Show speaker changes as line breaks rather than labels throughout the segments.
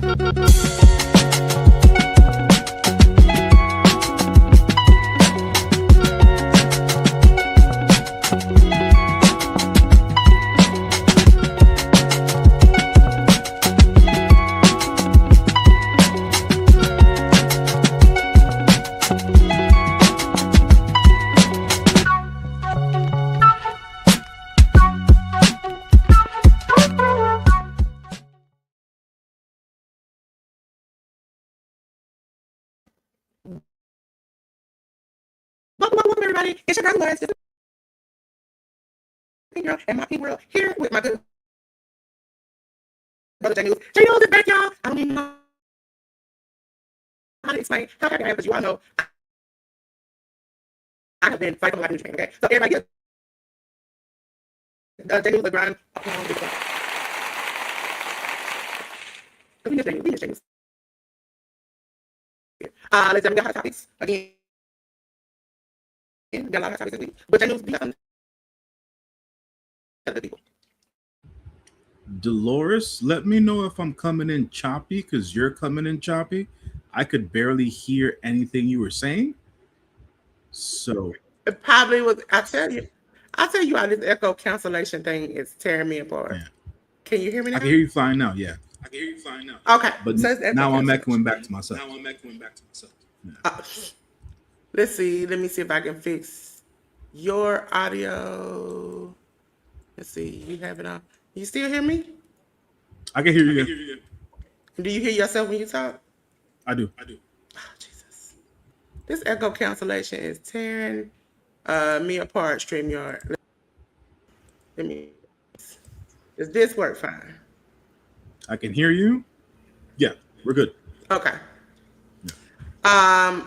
Welcome everybody. It's your girl Delores J, and my people here with my good brother J News. J News is back, y'all. I don't even know how to explain how happy I am because you all know I have been fighting for my New Japan. Okay, so everybody get J News the grind. We miss J News. We miss J News. Let's have hot topics again. Got a lot of hot topics this week, but J News be nothing. Other people.
Delores, let me know if I'm coming in choppy because you're coming in choppy. I could barely hear anything you were saying. So
it probably was. I tell you how this echo cancellation thing is tearing me apart. Yeah. Can you hear me now?
I can hear you fine now. Yeah, I can hear you fine now.
Okay,
but so now I'm echoing back to myself.
Yeah. Let's see. Let me see if I can fix your audio. Let's see. You have it on. You still hear me?
I can hear you.
Do you hear yourself when you talk?
I do.
Oh, Jesus. This echo cancellation is tearing me apart, StreamYard. Let me. Does this work fine?
I can hear you. Yeah, we're good.
Okay. Yeah.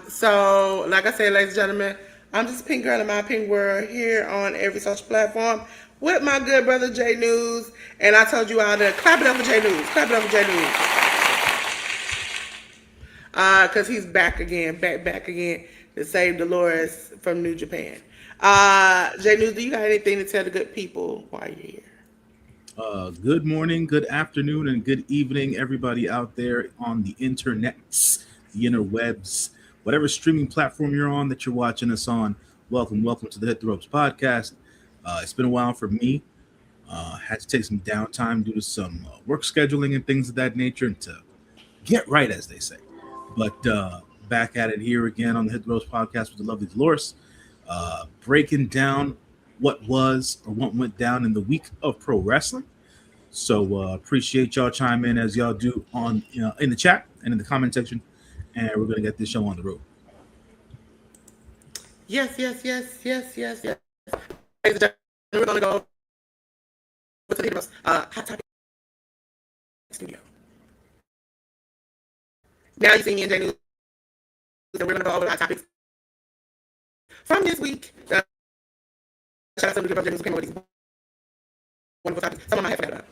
So, like I said, ladies and gentlemen, I'm just Pink Girl in my Pink World here on every social platform with my good brother J News. And I told you all to clap it up for J News. Clap it up for J News. Because he's back again to save Delores from New Japan. J News, do you got anything to tell the good people while you're here?
Good morning, good afternoon, and good evening, everybody out there on the internets, the interwebs, whatever streaming platform you're on that you're watching us on. Welcome to the Hit the Ropes podcast. It's been a while for me. Had to take some downtime due to some work scheduling and things of that nature, and to get right, as they say. But back at it here again on the Hit the Ropes podcast with the lovely Delores, breaking down what was or what went down in the week of pro wrestling. So appreciate y'all chime in as y'all do on in the chat and in the comment section, and we're gonna get this show on the road.
Yes. We're gonna go with the hot topic studio. Now you see me and J News, and we're gonna go over the hot topics from this week. Shout out to the J News who came up with these wonderful topics. Some of them I have forgot about.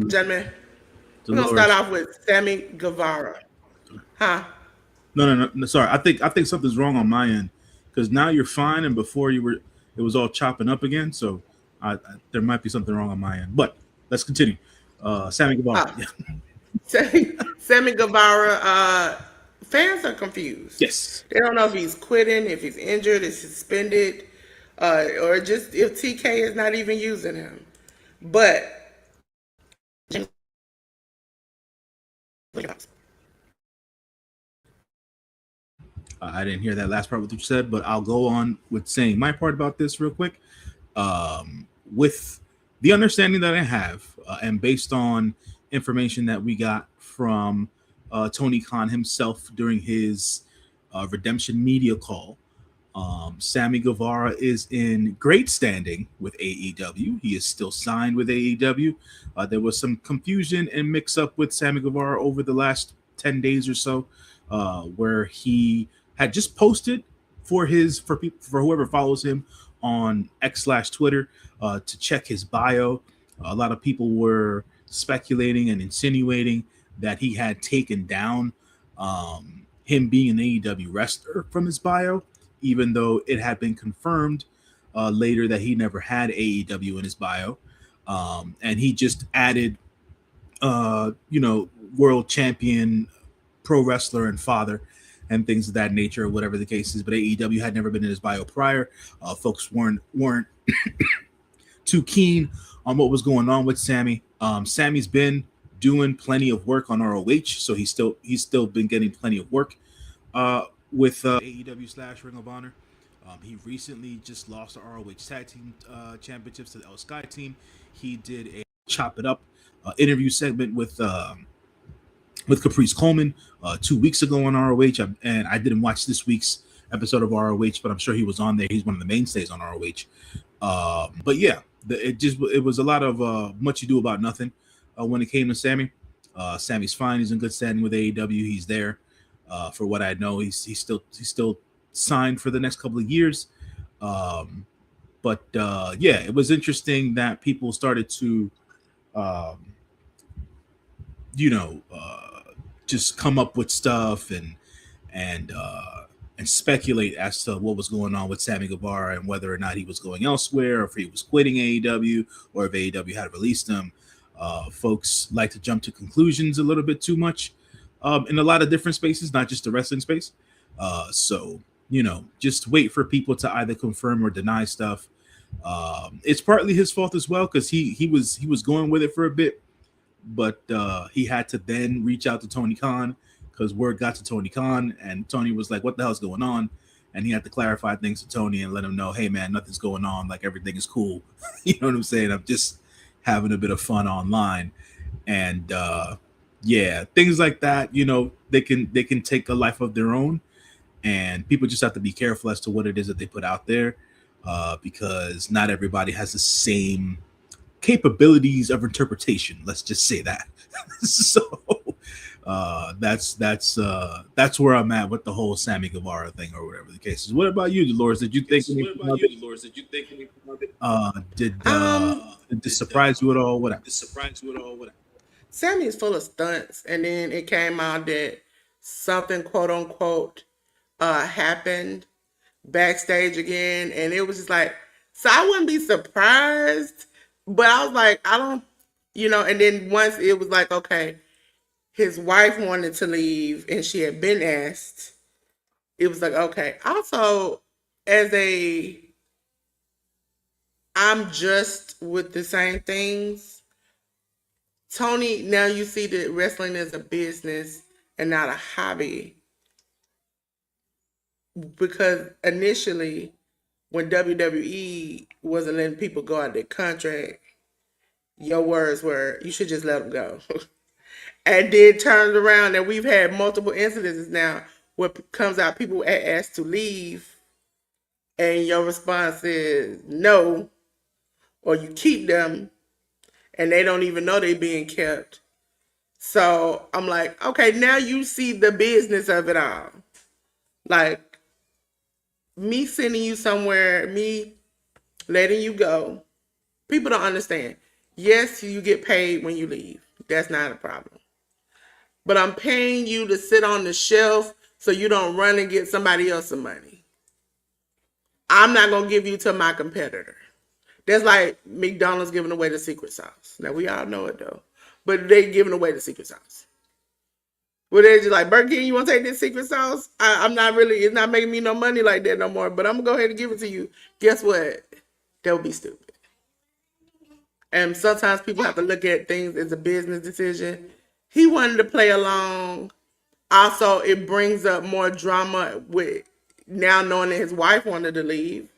Gentlemen, we're gonna start off with Sammy Guevara. Huh?
No. Sorry, I think something's wrong on my end because now you're fine, and before it was all chopping up again. So there might be something wrong on my end. But let's continue. Sammy Guevara.
Sammy Guevara. Fans are confused.
Yes.
They don't know if he's quitting, if he's injured, is suspended, or just if TK is not even using him. But
I didn't hear that last part what you said, but I'll go on with saying my part about this real quick. With the understanding that I have, and based on information that we got from Tony Khan himself during his Redemption media call, Sammy Guevara is in great standing with AEW. He is still signed with AEW. There was some confusion and mix-up with Sammy Guevara over the last 10 days or so, where he had just posted for whoever follows him on X/Twitter to check his bio. A lot of people were speculating and insinuating that he had taken down him being an AEW wrestler from his bio, even though it had been confirmed later that he never had AEW in his bio. And he just added world champion pro wrestler and father and things of that nature, whatever the case is. But AEW had never been in his bio prior. Folks weren't too keen on what was going on with Sammy. Sammy's been doing plenty of work on ROH, so he's still been getting plenty of work with AEW / Ring of Honor. He recently just lost the ROH Tag Team Championships to the El Sky team. He did a Chop It Up interview segment with Caprice Coleman 2 weeks ago on ROH, and I didn't watch this week's episode of ROH, but I'm sure he was on there. He's one of the mainstays on ROH. But yeah, it was a lot of much ado about nothing when it came to Sammy. Sammy's fine. He's in good standing with AEW. He's there. For what I know, he's still signed for the next couple of years. But yeah, it was interesting that people started to, just come up with stuff and speculate as to what was going on with Sammy Guevara and whether or not he was going elsewhere, or if he was quitting AEW, or if AEW had released him. Folks like to jump to conclusions a little bit too much in a lot of different spaces, not just the wrestling space. So just wait for people to either confirm or deny stuff. It's partly his fault as well, because he was going with it for a bit, but he had to then reach out to Tony Khan, because word got to Tony Khan, and Tony was like, what the hell's going on? And he had to clarify things to Tony and let him know, hey man, nothing's going on, like everything is cool. You know what I'm saying? I'm just having a bit of fun online. And yeah, things like that, they can take a life of their own, and people just have to be careful as to what it is that they put out there, because not everybody has the same capabilities of interpretation. Let's just say that. So that's where I'm at with the whole Sammy Guevara thing, or whatever the case is. What about you, Delores? Did you think anything of it? Did this surprise you at all? What?
Sammy is full of stunts, and then it came out that something quote unquote happened backstage again, and it was just like, so I wouldn't be surprised, but I was like, I don't, and then once it was like, okay, his wife wanted to leave and she had been asked, it was like, okay. Also, I'm just with the same things. Tony, now you see that wrestling is a business and not a hobby. Because initially, when WWE wasn't letting people go out their contract, your words were, you should just let them go. And then turned around, and we've had multiple incidences now where it comes out people are asked to leave, and your response is no, or you keep them, and they don't even know they're being kept. So I'm like, okay, now you see the business of it all. Like, me sending you somewhere, me letting you go, people don't understand. Yes, you get paid when you leave. That's not a problem. But I'm paying you to sit on the shelf so you don't run and get somebody else some money. I'm not going to give you to my competitor. That's like McDonald's giving away the secret sauce. Now, we all know it, though. But they giving away the secret sauce. Well, they're just like, Burger King, you want to take this secret sauce? It's not making me no money like that no more, but I'm going to go ahead and give it to you. Guess what? That would be stupid. And sometimes people have to look at things as a business decision. He wanted to play along. Also, it brings up more drama with now knowing that his wife wanted to leave,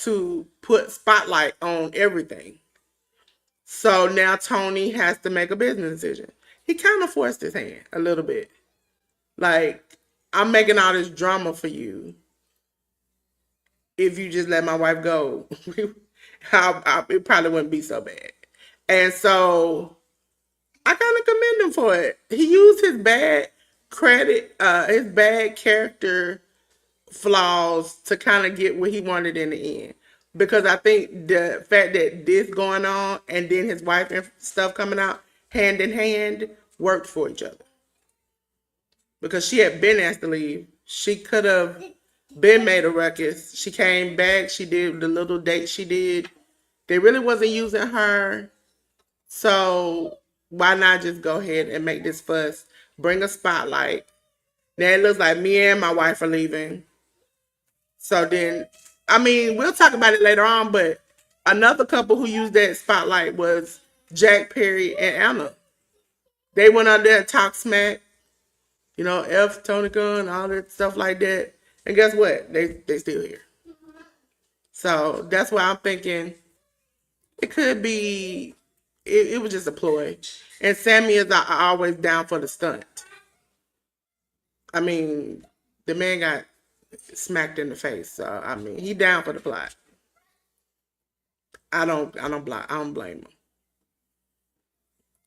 to put spotlight on everything. So now Tony has to make a business decision. He kind of forced his hand a little bit. Like, I'm making all this drama for you. If you just let my wife go, it probably wouldn't be so bad. And so I kind of commend him for it. He used his bad his bad character flaws to kind of get what he wanted in the end. Because I think the fact that this going on and then his wife and stuff coming out hand in hand worked for each other. Because she had been asked to leave. She could have been made a ruckus. She came back. She did the little date she did. They really wasn't using her. So Why not just go ahead and make this fuss? Bring a spotlight. Now it looks like me and my wife are leaving. So then, I mean, we'll talk about it later on, but another couple who used that spotlight was Jack Perry and Anna. They went out there and talked smack, F Tony Gunn, all that stuff like that. And guess what? They still here. So that's why I'm thinking it could be it was just a ploy. And Sammy is always down for the stunt. I mean, the man got smacked in the face. So I mean, he down for the plot. I don't blame him.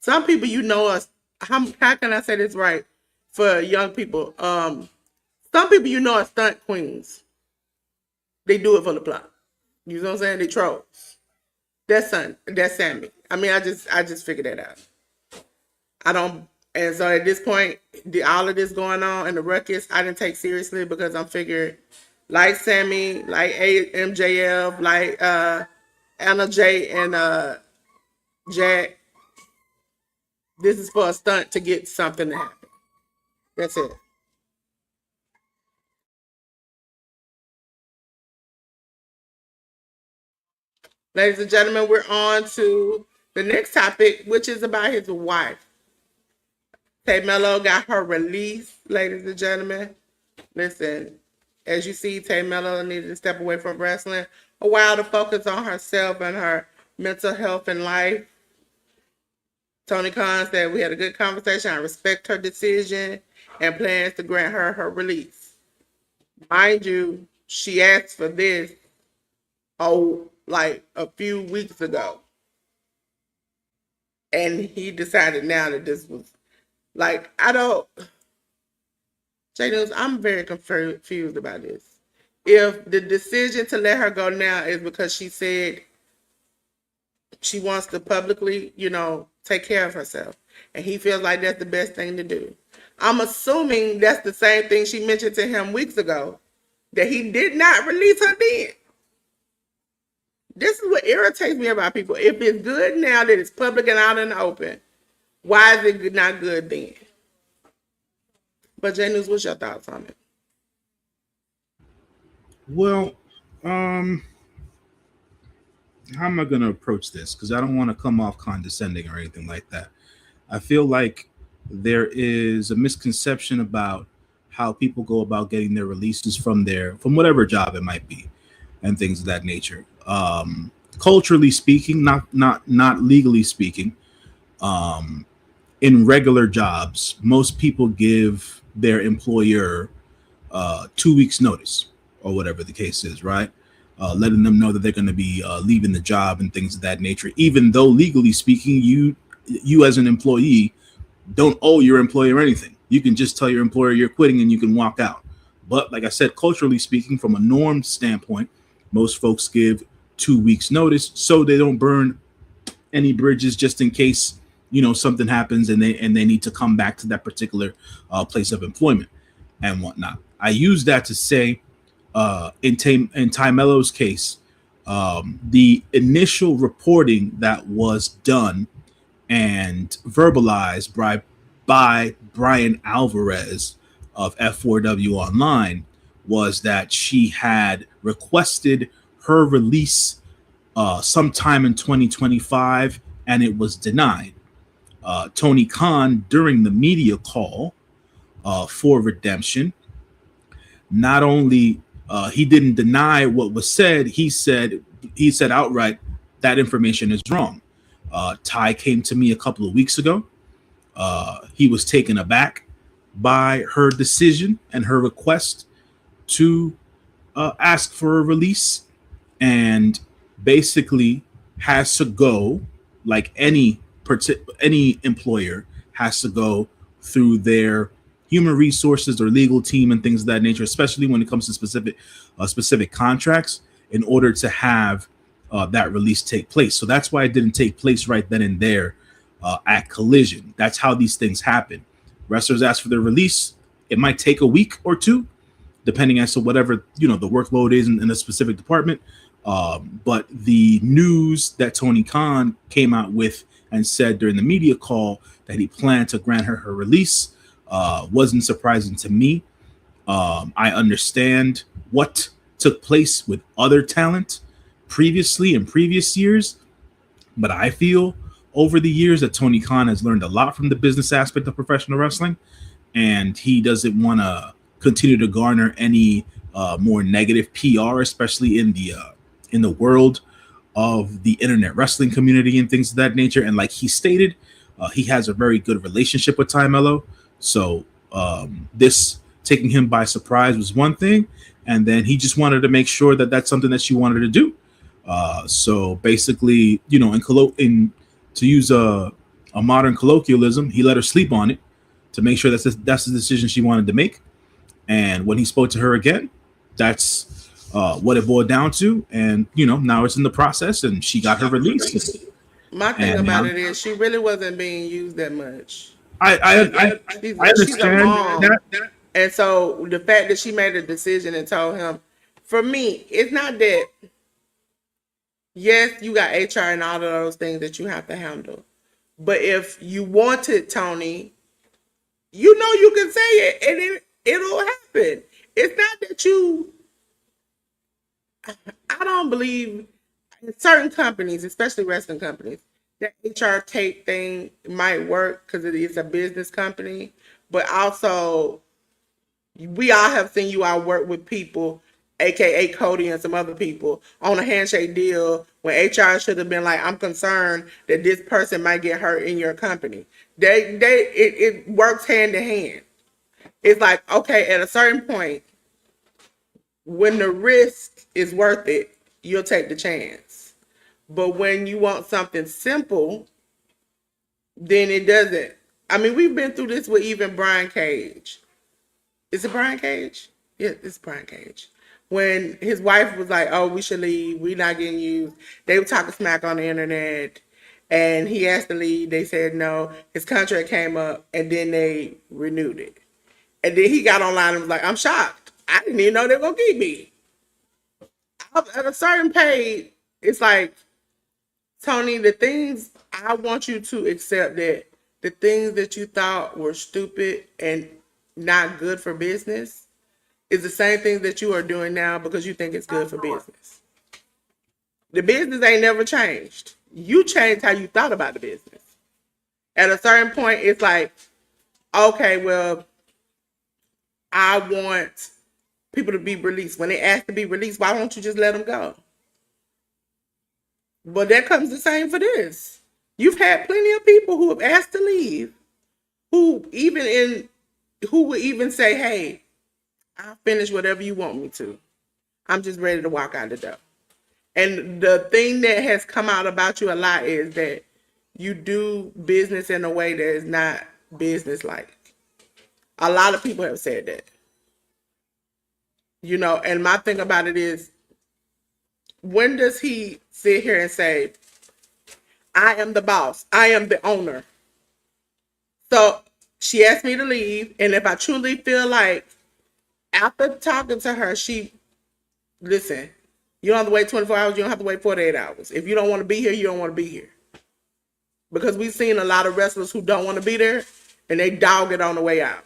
Some people us. How can I say this right for young people? Some people are stunt queens. They do it for the plot. You know what I'm saying? They trolls. That's Sammy. I mean, I just figured that out. I don't. And so at this point, all of this going on and the ruckus, I didn't take seriously because I'm figuring, like Sammy, like MJF, like Anna J and Jack. This is for a stunt to get something to happen. That's it. Ladies and gentlemen, we're on to the next topic, which is about his wife. Tay Mello got her release, ladies and gentlemen. Listen, as you see, Tay Mello needed to step away from wrestling a while to focus on herself and her mental health and life. Tony Khan said, we had a good conversation. I respect her decision and plans to grant her her release. Mind you, she asked for this, like a few weeks ago. And he decided now that this was, like, I don't, Jay News, I'm very confused about this. If the decision to let her go now is because she said she wants to publicly, take care of herself, and he feels like that's the best thing to do, I'm assuming that's the same thing she mentioned to him weeks ago, that he did not release her then. This is what irritates me about people. If it's good now that it's public and out in the open, why is it not good then? But Jay News, what's your thoughts on it?
Well, how am I going to approach this? Because I don't want to come off condescending or anything like that. I feel like there is a misconception about how people go about getting their releases from whatever job it might be, and things of that nature. Culturally speaking, not legally speaking, in regular jobs, most people give their employer 2 weeks notice or whatever the case is, right? Letting them know that they're going to be leaving the job and things of that nature, even though legally speaking, you as an employee don't owe your employer anything. You can just tell your employer you're quitting and you can walk out. But like I said, culturally speaking, from a norm standpoint, most folks give 2 weeks notice so they don't burn any bridges, just in case something happens and they need to come back to that particular place of employment and whatnot. I use that to say, in Tay Mello's case, the initial reporting that was done and verbalized by Brian Alvarez of F4W Online was that she had requested her release sometime in 2025, and it was denied. Tony Khan, during the media call for redemption, not only he didn't deny what was said, he said outright that information is wrong. Ty came to me a couple of weeks ago. He was taken aback by her decision and her request to ask for a release, and basically has to go, like any employer has to go through their human resources or legal team and things of that nature, especially when it comes to specific contracts, in order to have that release take place. So that's why it didn't take place right then and there at Collision. That's how these things happen. Wrestlers ask for their release. It might take a week or two, depending as to whatever the workload is in a specific department. But the news that Tony Khan came out with and said during the media call that he planned to grant her release. Wasn't surprising to me. I understand what took place with other talent previously in previous years, but I feel over the years that Tony Khan has learned a lot from the business aspect of professional wrestling, and he doesn't want to continue to garner any more negative PR, especially in the world of the internet wrestling community and things of that nature. And like he stated, he has a very good relationship with Ty Mello. So this taking him by surprise was one thing, and then he just wanted to make sure that that's something that she wanted to do. So basically, in to use a modern colloquialism, he let her sleep on it to make sure that's the decision she wanted to make. And when he spoke to her again, that's what it boiled down to. And now it's in the process, and she got her release.
My thing
And
about it is she really wasn't being used that much.
I I
She's a
understand
mom.
that.
And so the fact that she made a decision and told him, for me, it's not that, yes, you got HR and all of those things that you have to handle. But if you wanted Tony, you can say it and it'll happen. It's not that I don't believe in certain companies, especially wrestling companies, that HR tape thing might work because it is a business company. But also, we all have seen you all work with people, aka Cody and some other people, on a handshake deal when HR should have been like, I'm concerned that this person might get hurt in your company. It works hand in hand. It's like, okay, at a certain point, when the risk is worth it, you'll take the chance. But when you want something simple, then it doesn't. I mean, we've been through this with even Brian Cage. Is it Brian Cage? Yeah, it's Brian Cage. When his wife was like, "Oh, we should leave. We're not getting used." They were talking smack on the internet, and he asked to leave. They said no. His contract came up, and then they renewed it. And then he got online and was like, "I'm shocked. I didn't even know they were gonna keep me." At a certain pay, it's like, Tony, the things I want you to accept that the things that you thought were stupid and not good for business is the same thing that you are doing now because you think it's good for business. The business ain't never changed. You changed how you thought about the business. At a certain point, it's like, okay, well, I want people to be released. When they ask to be released, why don't you just let them go? But that comes the same for this. You've had plenty of people who have asked to leave, who would even say, "Hey, I'll finish whatever you want me to. I'm just ready to walk out the door." And the thing that has come out about you a lot is that you do business in a way that is not business like. A lot of people have said that. And my thing about it is, when does he sit here and say, I am the boss, I am the owner? So she asked me to leave, and if I truly feel like after talking to her, listen, you don't have to wait 24 hours, you don't have to wait 48 hours. If you don't want to be here, you don't want to be here. Because we've seen a lot of wrestlers who don't want to be there, and they dog it on the way out.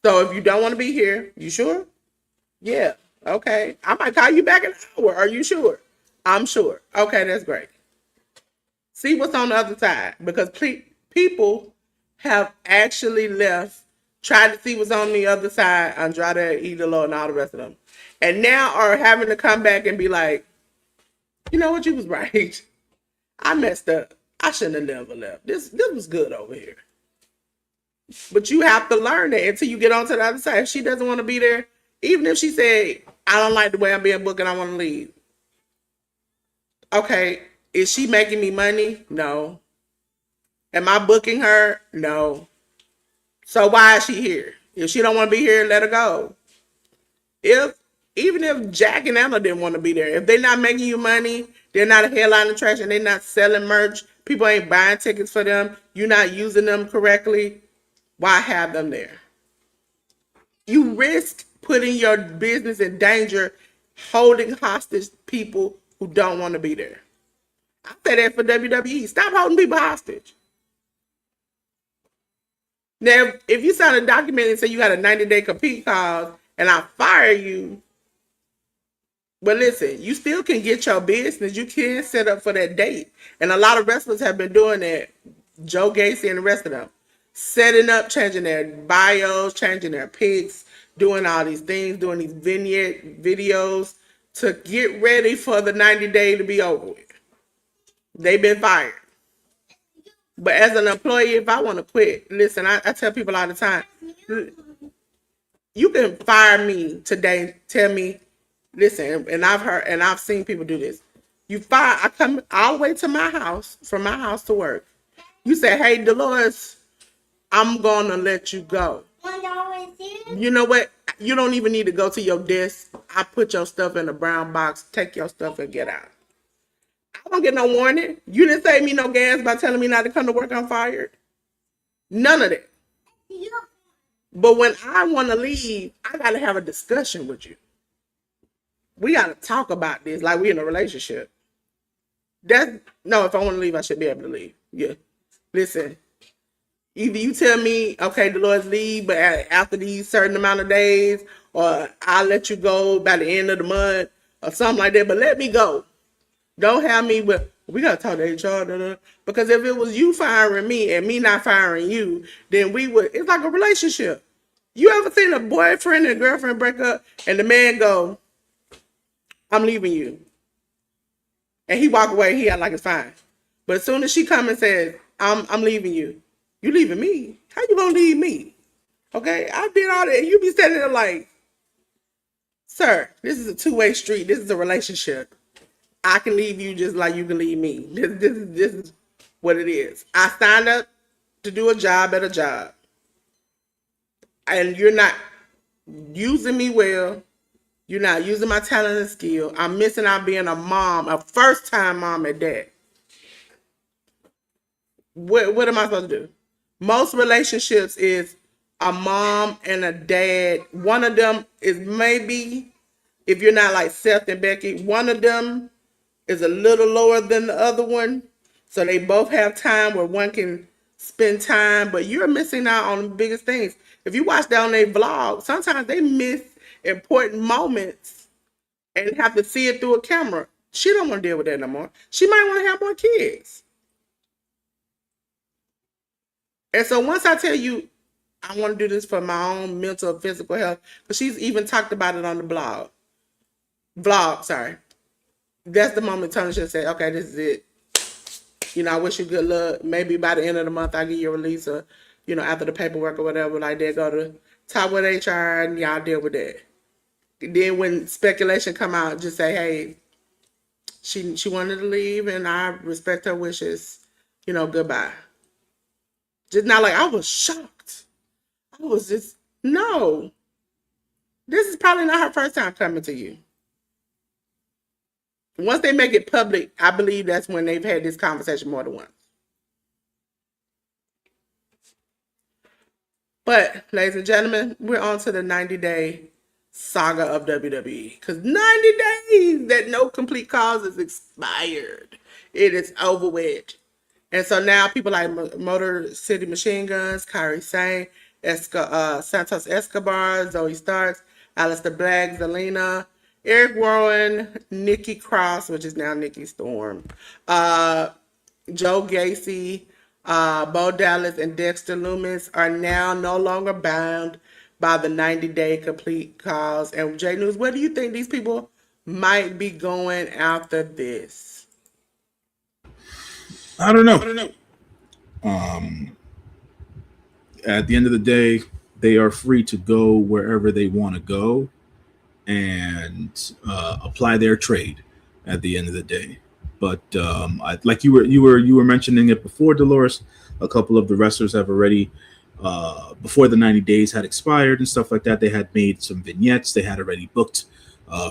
So if you don't want to be here, you sure? Yeah. Okay. I might call you back in an hour. Are you sure? I'm sure. Okay, that's great. See what's on the other side. Because people have actually left, tried to see what's on the other side, Andrade, Idolo, and all the rest of them. And now are having to come back and be like, you know what, you was right. I messed up. I shouldn't have never left. This was good over here. But you have to learn that until you get onto the other side. If she doesn't want to be there, even if she said, I don't like the way I'm being booked and I want to leave. Okay, is she making me money? No. Am I booking her? No. So why is she here? If she don't want to be here, let her go. Even if Jack and Anna didn't want to be there, if they're not making you money, they're not a headline attraction, they're not selling merch, people ain't buying tickets for them, you're not using them correctly, why have them there? You risk putting your business in danger, holding hostage people who don't want to be there. I say that for WWE. Stop holding people hostage. Now, if you sign a document and say you got a 90-day compete clause and I fire you, but listen, you still can get your business. You can set up for that date. And a lot of wrestlers have been doing that. Joe Gacy and the rest of them. Setting up, changing their bios, changing their pics, doing all these things, doing these vignette videos to get ready for the 90-day to be over with. They've been fired. But as an employee, if I want to quit, listen, I tell people all the time, you can fire me today, tell me, listen, and I've heard and I've seen people do this. I come all the way to my house, from my house to work. You say, hey, Delores, I'm going to let you go. You know what? You don't even need to go to your desk. I put your stuff in a brown box, take your stuff and get out. I don't get no warning. You didn't save me no gas by telling me not to come to work. I'm fired. None of that. But when I want to leave, I got to have a discussion with you. We got to talk about this like we in a relationship. No, if I want to leave, I should be able to leave. Yeah. Listen, either you tell me, okay, Dolores, leave, but after these certain amount of days, or I'll let you go by the end of the month, or something like that, but let me go. Don't have me with, we got to talk to HR, because if it was you firing me and me not firing you, then it's like a relationship. You ever seen a boyfriend and girlfriend break up and the man go, I'm leaving you. And he walk away, he act like it's fine. But as soon as she come and says, I'm leaving you, you leaving me? How you gonna leave me? Okay, I did all that. You be standing there like, sir, this is a two-way street. This is a relationship. I can leave you just like you can leave me. This is what it is. I signed up to do a job at a job. And you're not using me well. You're not using my talent and skill. I'm missing out being a mom, a first-time mom at that. What am I supposed to do? Most relationships is a mom and a dad. One of them is maybe, if you're not like Seth and Becky, one of them is a little lower than the other one. So they both have time where one can spend time, but you're missing out on the biggest things. If you watch down their vlog, sometimes they miss important moments and have to see it through a camera. She don't want to deal with that no more. She might want to have more kids. And so once I tell you, I want to do this for my own mental and physical health, because she's even talked about it on the vlog, sorry. That's the moment Tony should say, okay, this is it. I wish you good luck. Maybe by the end of the month, I'll give you a release, or, after the paperwork or whatever, like that, go to talk with HR and y'all deal with that. Then when speculation come out, just say, hey, she wanted to leave and I respect her wishes, goodbye. Just not like, I was shocked. I was just, no. This is probably not her first time coming to you. Once they make it public, I believe that's when they've had this conversation more than once. But, ladies and gentlemen, we're on to the 90-day saga of WWE. Because 90 days that no complete cause is expired. It is over with. And so now people like Motor City Machine Guns, Kairi Sane, Santos Escobar, Zoe Starks, Aleister Black, Zelina, Eric Rowan, Nikki Cross, which is now Nikki Storm, Joe Gacy, Bo Dallas, and Dexter Lumis are now no longer bound by the 90-day complete cause. And J News, where do you think these people might be going after this?
I don't know. At the end of the day, they are free to go wherever they want to go and apply their trade at the end of the day. But like you were mentioning it before, Dolores, a couple of the wrestlers have already, before the 90 days had expired and stuff like that, they had made some vignettes. They had already booked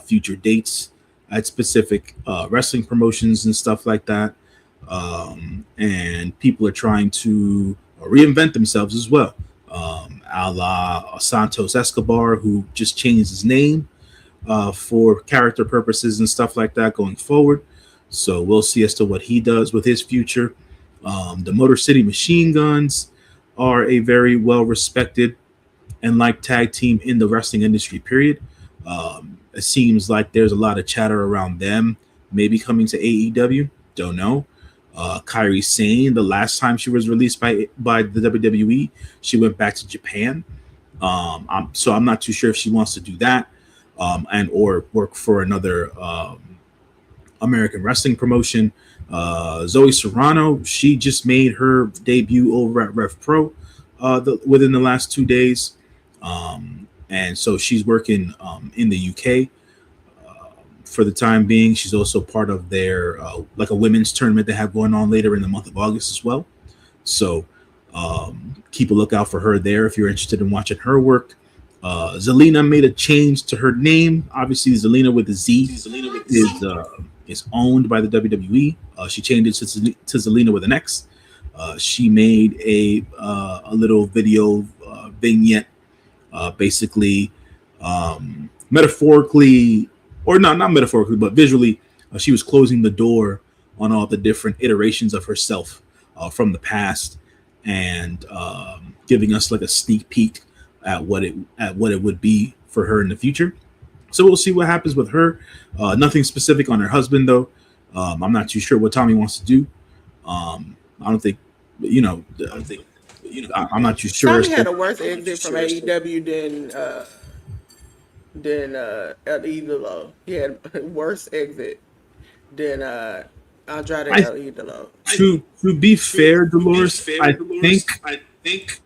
future dates at specific wrestling promotions and stuff like that. And people are trying to reinvent themselves as well. A la Santos Escobar, who just changed his name for character purposes and stuff like that going forward. So we'll see as to what he does with his future. The Motor City Machine Guns are a very well respected and liked tag team in the wrestling industry, period. It seems like there's a lot of chatter around them maybe coming to AEW. Don't know. Kairi Sane, the last time she was released by the WWE, she went back to Japan. So I'm not too sure if she wants to do that, and or work for another American wrestling promotion. Zoe Serrano, she just made her debut over at Rev Pro within the last 2 days. And so she's working in the UK for the time being. She's also part of their like a women's tournament they have going on later in the month of August as well. So keep a lookout for her there if you're interested in watching her work. Zelina made a change to her name. Obviously, Zelina with a Z is owned by the WWE. She changed it to Zelina with an X. She made a little video vignette, basically metaphorically, or not metaphorically, but visually, she was closing the door on all the different iterations of herself from the past, and giving us like a sneak peek at what it would be for her in the future. So we'll see what happens with her. Nothing specific on her husband though. I'm not too sure what Tommy wants to do. I don't think, you know, I'm not too sure.
Tommy had a worse exit from AEW than El Idolo. He had a worse exit than Andrade
I,
El Idolo.
to be fair, Dolores, I think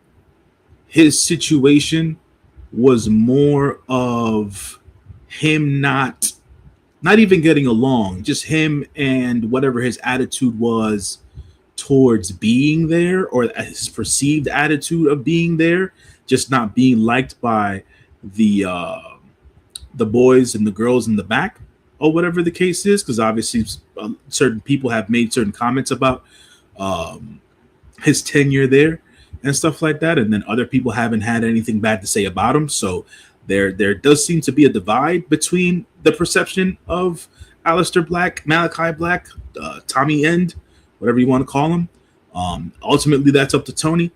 his situation was more of him not even getting along, just him and whatever his attitude was towards being there, or his perceived attitude of being there, just not being liked by the boys and the girls in the back, or whatever the case is. Because obviously, certain people have made certain comments about um, his tenure there and stuff like that, and then other people haven't had anything bad to say about him. So there does seem to be a divide between the perception of Aleister Black, Malachi Black, Tommy End, whatever you want to call him. Ultimately, that's up to Tony.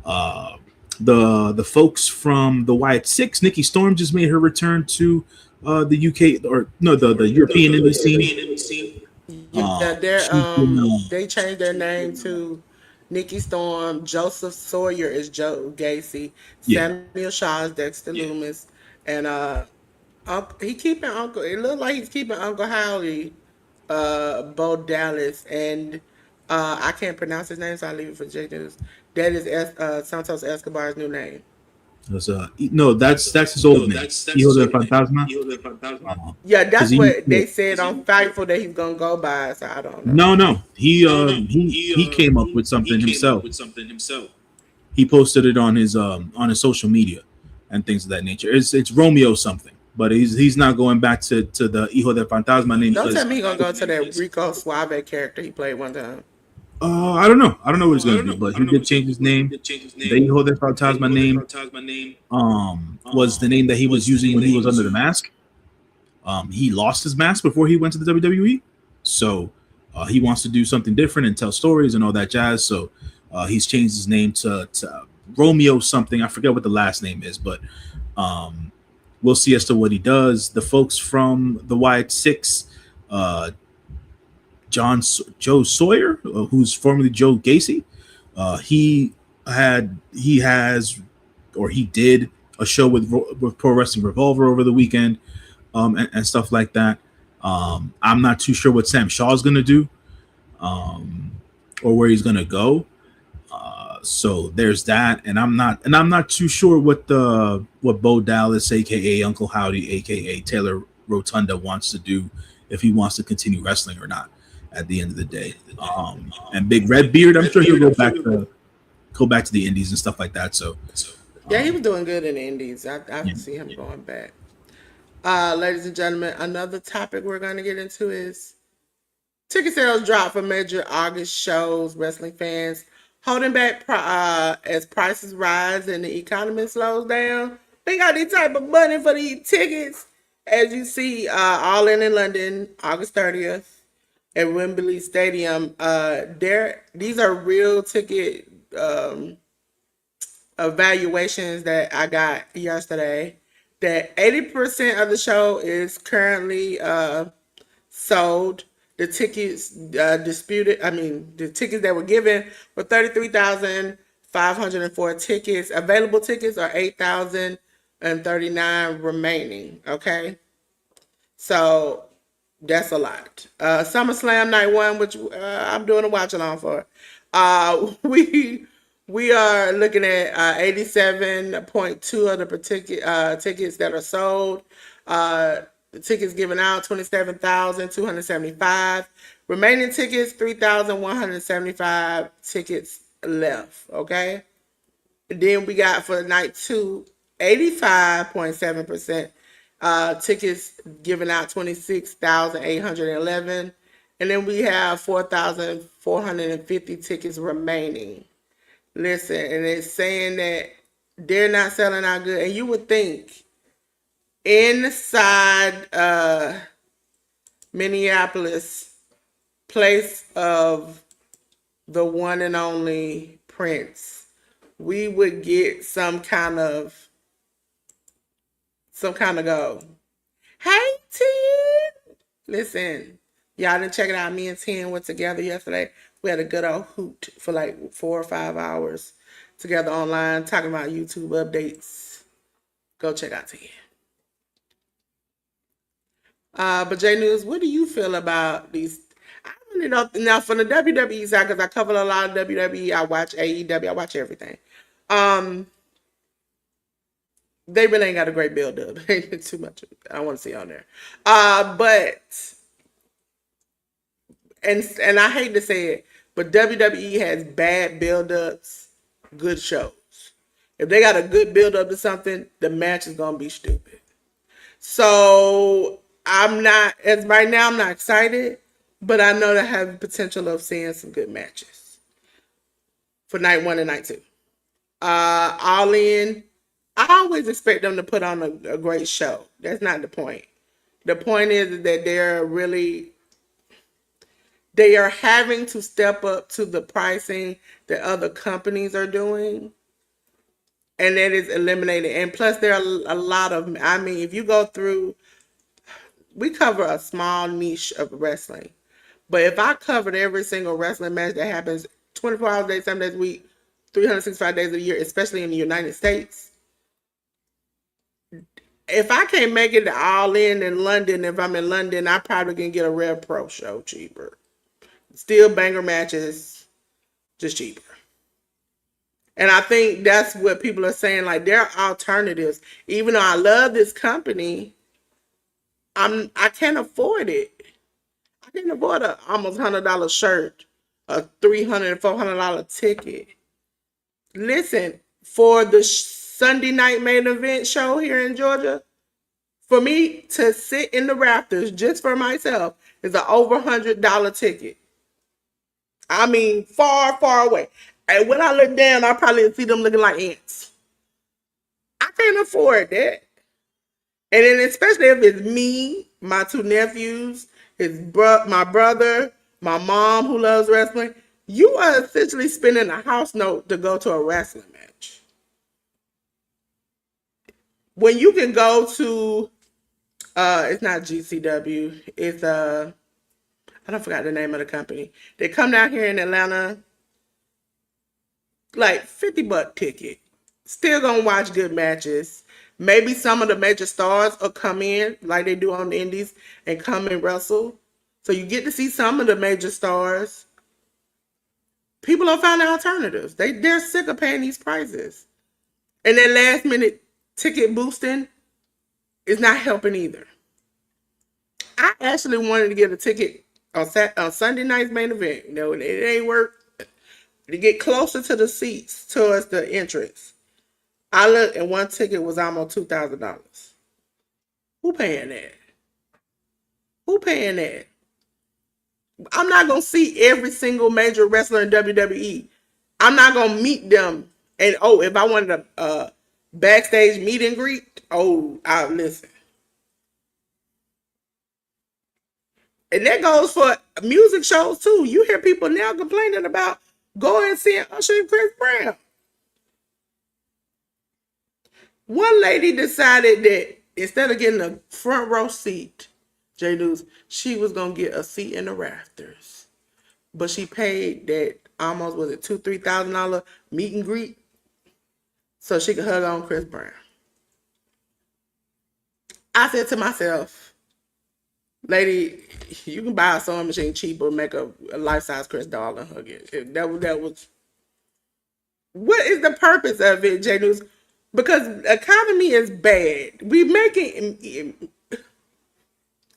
Uh, the folks from the Wyatt Six, Nikki Storm just made her return to the UK, or no, the European indie scene.
Yeah,
She's been,
they changed their name to Nikki Storm. Joseph Sawyer is Joe Gacy.
yeah,
Samuel Shaw is Dexter Loomis, and he keeping Uncle. It looked like he's keeping Uncle Howley, Bo Dallas, and I can't pronounce his name, so I leave it for J News. That is Santos Escobar's new name.
no, that's his old name, Hijo del Fantasma.
Yeah,
Because
that's what they said on Fightful that he's gonna go by. So I don't know.
no, he came up with something himself. He posted it on his social media and things of that nature. It's Romeo something, but he's not going back to the Hijo del Fantasma name
Don't
because
tell me he's gonna go to that Rico Suave character he played one time.
I don't know. I don't know what he's gonna do, but he did change his name. The Hijo del Fantasma name was the name that he was using when he was under the mask. He lost his mask before he went to the WWE, so he wants to do something different and tell stories and all that jazz. So he's changed his name to Romeo something. I forget what the last name is, but we'll see as to what he does. The folks from the Wyatt Six, uh, Joe Sawyer, who's formerly Joe Gacy, he has or he did a show with Pro Wrestling Revolver over the weekend, and stuff like that. I'm not too sure what Sam Shaw's gonna do, um, or where he's gonna go. So there's that, and I'm not too sure what Bo Dallas, aka Uncle Howdy, aka Taylor Rotunda, wants to do, if he wants to continue wrestling or not. At the end of the day, and Big Red Beard, I'm sure he'll go back to the Indies and stuff like that. So
Yeah, he
um,
was doing good in the Indies. I
yeah.
see him going back. Ladies and gentlemen, another topic we're going to get into is ticket sales drop for major August shows. Wrestling fans holding back as prices rise and the economy slows down. They got these type of money for these tickets. As you see, All In London, August 30th. at Wembley Stadium. These are real ticket evaluations that I got yesterday. That 80% of the show is currently sold. The tickets disputed. I mean, the tickets that were given were 33,504 tickets. Available tickets are 8,039 remaining. Okay, so that's a lot. SummerSlam Night One, which I'm doing a watch along for. Uh, we we are looking at 87.2 of the tickets that are sold. The tickets given out 27,275. Remaining tickets 3,175 tickets left. Okay. Then we got for night two, 85.7% tickets given out 26,811. And then we have 4,450 tickets remaining. Listen, and it's saying that they're not selling out good. And you would think inside Minneapolis, place of the one and only Prince, we would get some kind of go. Hey, Tin. Listen, y'all didn't check it out. Me and Tin went together yesterday. We had a good old hoot for like 4 or 5 hours together online talking about YouTube updates. Go check out Tin. But J News, what do you feel about these? I really don't. Now, from the WWE side, because I cover a lot of WWE, I watch AEW, I watch everything. Um, they really ain't got a great build up. Too much. I want to see on there. But and I hate to say it, but WWE has bad build ups, good shows. If they got a good build up to something, the match is gonna be stupid. So I'm not as right now. I'm not excited, but I know they have the potential of seeing some good matches for night one and night two. All in. I always expect them to put on a great show. That's not the point. The point is that they are having to step up to the pricing that other companies are doing, and that is eliminated. And plus, there are a lot of. I mean, if you go through, we cover a small niche of wrestling, but if I covered every single wrestling match that happens 24 hours a day, 7 days a week, 365 days a year, especially in the United States, if I can't make it all in London, if I'm in London, I probably can get a Rev Pro show cheaper. Still banger matches, just cheaper. And I think that's what people are saying. Like, there are alternatives. Even though I love this company, I can't afford it. I can't afford a almost $100 shirt, a $300 $400 ticket. Listen, for the Sunday night main event show here in Georgia, for me to sit in the rafters just for myself is an over $100 ticket. I mean, far, far away. And when I look down, I probably see them looking like ants. I can't afford that. And then especially if it's me, my two nephews, my brother, my mom who loves wrestling, you are essentially spending a house note to go to a wrestling match. When you can go to, it's not GCW, it's I don't forgot the name of the company. They come down here in Atlanta, like $50 ticket. Still gonna watch good matches. Maybe some of the major stars will come in like they do on the indies and come and wrestle. So you get to see some of the major stars. People are finding alternatives. They're sick of paying these prices. And that last minute ticket boosting is not helping either. I actually wanted to get a ticket on Sunday night's main event. You know, it ain't work. To get closer to the seats towards the entrance. I looked and one ticket was almost $2,000. Who paying that? Who paying that? I'm not gonna see every single major wrestler in WWE. I'm not gonna meet them. And if I wanted a backstage meet and greet, I listen. And that goes for music shows too. You hear people now complaining about going and seeing Usher and Chris Brown. One lady decided that instead of getting a front row seat, J News, she was gonna get a seat in the rafters. But she paid that almost, was it $2,000-3,000 meet and greet so she could hug on Chris Brown. I said to myself, lady, you can buy a sewing machine cheaper, make a life size Chris doll and hug it. That was what is the purpose of it, J News? Because the economy is bad. We making,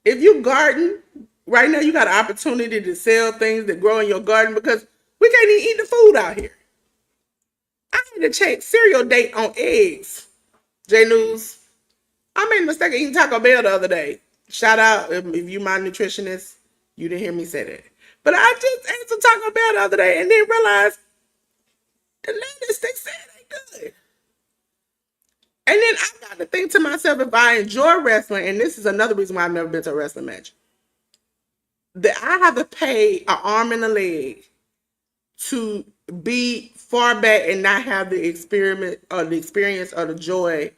if you garden right now, you got an opportunity to sell things that grow in your garden because we can't even eat the food out here. I had to check cereal date on eggs. J News. I made a mistake of eating Taco Bell the other day. Shout out if you my nutritionist, you didn't hear me say that. But I just ate some Taco Bell the other day and then realized the lettuce they said ain't good. And then I got to think to myself, if I enjoy wrestling, and this is another reason why I've never been to a wrestling match, that I have to pay an arm and a leg to be far back and not have the experience or the joy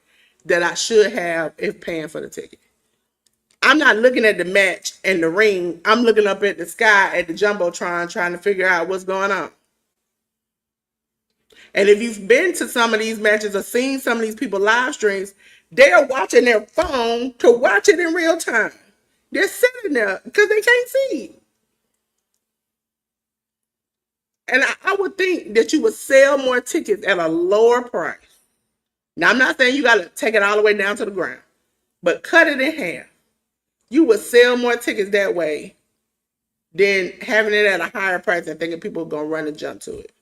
that I should have if paying for the ticket. I'm not looking at the match and the ring. I'm looking up at the sky at the Jumbotron trying to figure out what's going on. And if you've been to some of these matches or seen some of these people live streams, they are watching their phone to watch it in real time. They're sitting there because they can't see. And I would think that you would sell more tickets at a lower price. Now, I'm not saying you got to take it all the way down to the ground, but cut it in half. You would sell more tickets that way than having it at a higher price and thinking people are going to run and jump to it.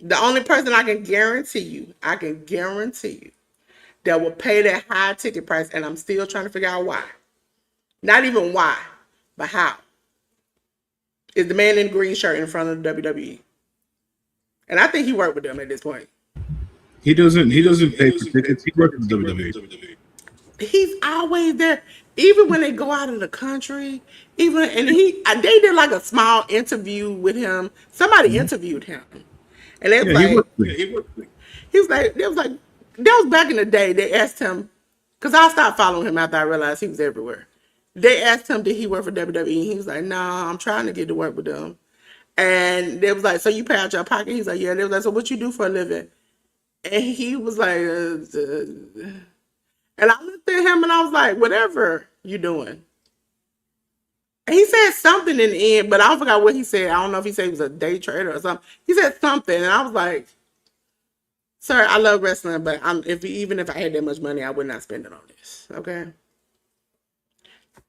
The only person I can guarantee you, that will pay that high ticket price, and I'm still trying to figure out why. Not even why, but how. Is the man in the green shirt in front of the WWE. And I think he worked with them at this point.
He doesn't pay for tickets. He works with WWE.
He's always there. Even when they go out of the country, they did like a small interview with him. Somebody interviewed him. And they was that was back in the day. They asked him, because I stopped following him after I realized he was everywhere. They asked him, did he work for WWE? He was like, no, I'm trying to get to work with them. And they was like, so you pay out your pocket? He's like, yeah. They was like, so what you do for a living? And he was like, and I looked at him and I was like, whatever you doing. And he said something in the end, but I forgot what he said. I don't know if he said he was a day trader or something. He said something, and I was like, sir, I love wrestling, but even if I had that much money, I would not spend it on this. Okay.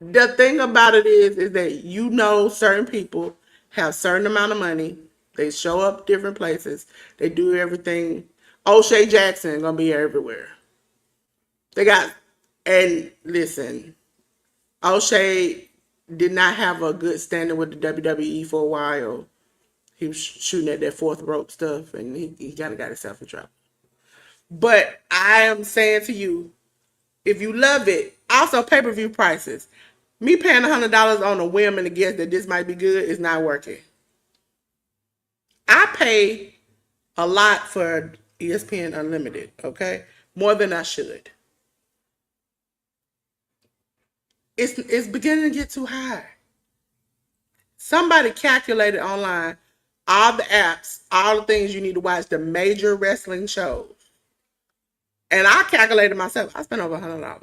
The thing about it is that certain people have certain amount of money. They show up different places. They do everything. O'Shea Jackson gonna be everywhere. And listen, O'Shea did not have a good standing with the WWE for a while. He was shooting at that fourth rope stuff, and he kind of got himself in trouble. But I am saying to you, if you love it, also pay-per-view prices. Me paying $100 on a whim and a guess that this might be good is not working. I pay a lot for ESPN Unlimited, okay? More than I should. It's beginning to get too high. Somebody calculated online all the apps, all the things you need to watch, the major wrestling shows. And I calculated myself, I spent over $100.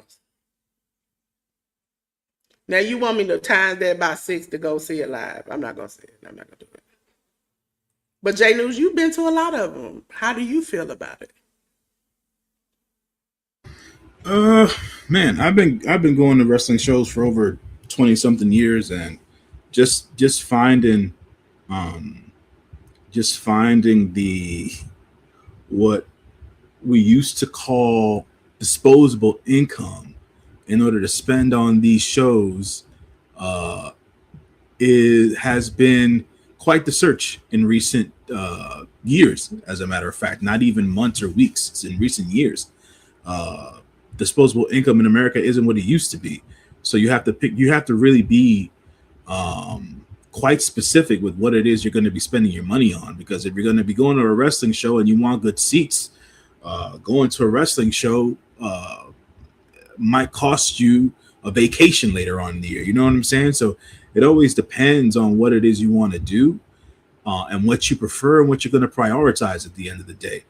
Now you want me to times that by 6 to go see it live. I'm not going to see it. I'm not going to do it. But J News, you've been to a lot of them. How do you feel about it?
Man, I've been going to wrestling shows for over 20 something years, and just finding the what we used to call disposable income in order to spend on these shows has been quite the search in recent years. As a matter of fact, not even months or weeks. It's in recent years. Disposable income in America isn't what it used to be. So you have to really be quite specific with what it is you're going to be spending your money on. Because if you're going to be going to a wrestling show and you want good seats, going to a wrestling show might cost you a vacation later on in the year. You know what I'm saying? So it always depends on what it is you want to do, and what you prefer and what you're going to prioritize at the end of the day.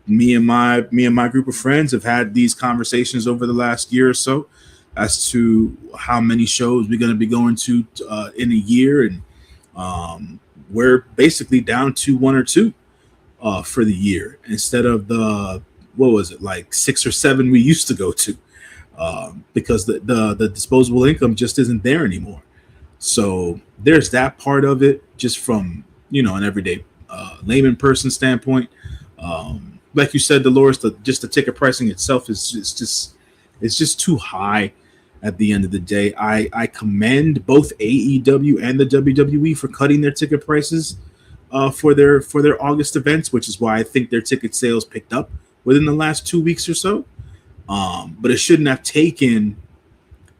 Me and my group of friends have had these conversations over the last year or so as to how many shows we're going to be going to in a year, and we're basically down to one or two for the year instead of the, what was it, like 6 or 7 we used to go to, because the disposable income just isn't there anymore. So there's that part of it, just from an everyday layman person standpoint. Like you said, Dolores, just the ticket pricing itself is just it's just too high. At the end of the day, I commend both AEW and the WWE for cutting their ticket prices for their August events, which is why I think their ticket sales picked up within the last 2 weeks or so. But it shouldn't have taken.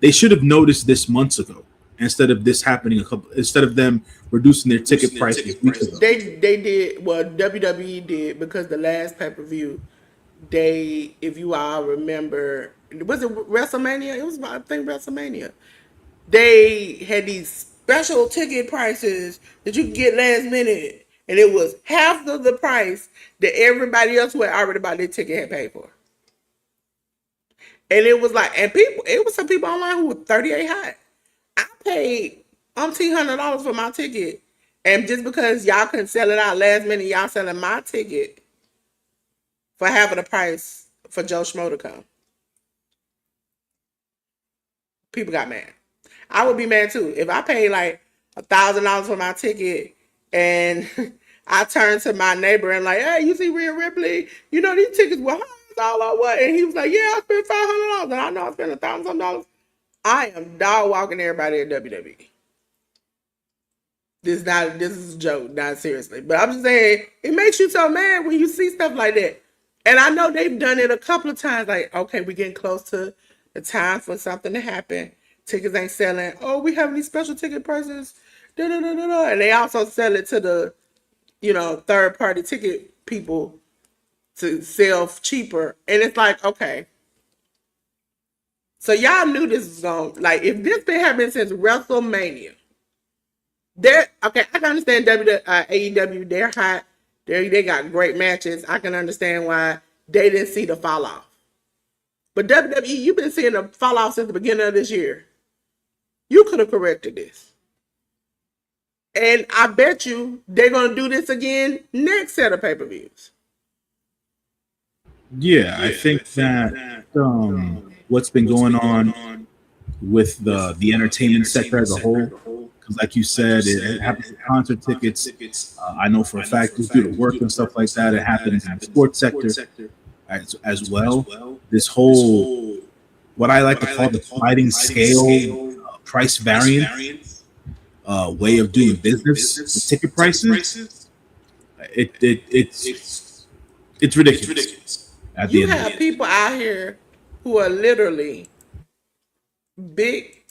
They should have noticed this months ago, instead of this happening instead of them reducing their ticket prices weeks ago.
They did, well, WWE did, because the last pay-per-view, they, if you all remember, was it WrestleMania? It was, I think, WrestleMania. They had these special ticket prices that you could get last minute, and it was half of the price that everybody else who had already bought their ticket had paid for. And it was like, and people, it was some people online who were 38 high. I paid $1,800 for my ticket, and just because y'all couldn't sell it out last minute, y'all selling my ticket for half of the price for Joe Schmo to come. People got mad. I would be mad too if I paid like $1,000 for my ticket, and I turned to my neighbor and like, hey, you see Rhea Ripley? You know these tickets were high. All I what? And he was like, yeah, I spent $500, and I know I spent $1,000. I am dog walking everybody at WWE. This is a joke, not seriously. But I'm just saying, it makes you so mad when you see stuff like that. And I know they've done it a couple of times, like, okay, we're getting close to the time for something to happen. Tickets ain't selling. Oh, we have these special ticket prices. Da, da, da, da, da. And they also sell it to the, third party ticket people to sell cheaper. And it's like, okay. So y'all knew this was going, like, if this been happening since WrestleMania, okay, I can understand AEW, they're hot. They got great matches. I can understand why they didn't see the fall off. But WWE, you've been seeing the fall off since the beginning of this year. You could have corrected this. And I bet you they're going to do this again next set of pay-per-views.
Yeah, I think that what's been going on with the entertainment sector as a whole, because like you said, it happens with concert tickets. I know for a fact, due to work and stuff like that, it happens in the sports sector as well. This whole, what I like to call the sliding scale price variance way of doing business with ticket prices, it's ridiculous. At the
You
end
have people out here who are literally big.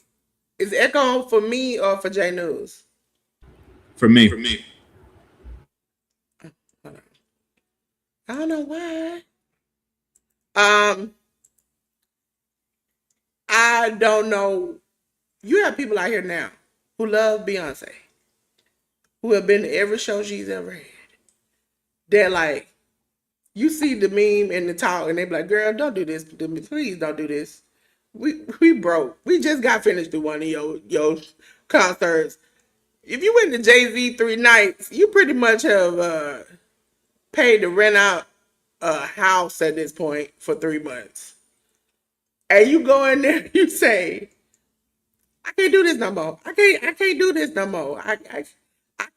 Is Echo for me or for J News?
For me.
I don't know why. I don't know. You have people out here now who love Beyonce, who have been to every show she's ever had. They're like, you see the meme and the talk, and they be like, girl, don't do this. Please don't do this. We broke. We just got finished with one of your concerts. If you went to Jay-Z 3 nights, you pretty much have paid to rent out a house at this point for 3 months. And you go in there, you say, I can't do this no more. I can't do this no more. I can't. I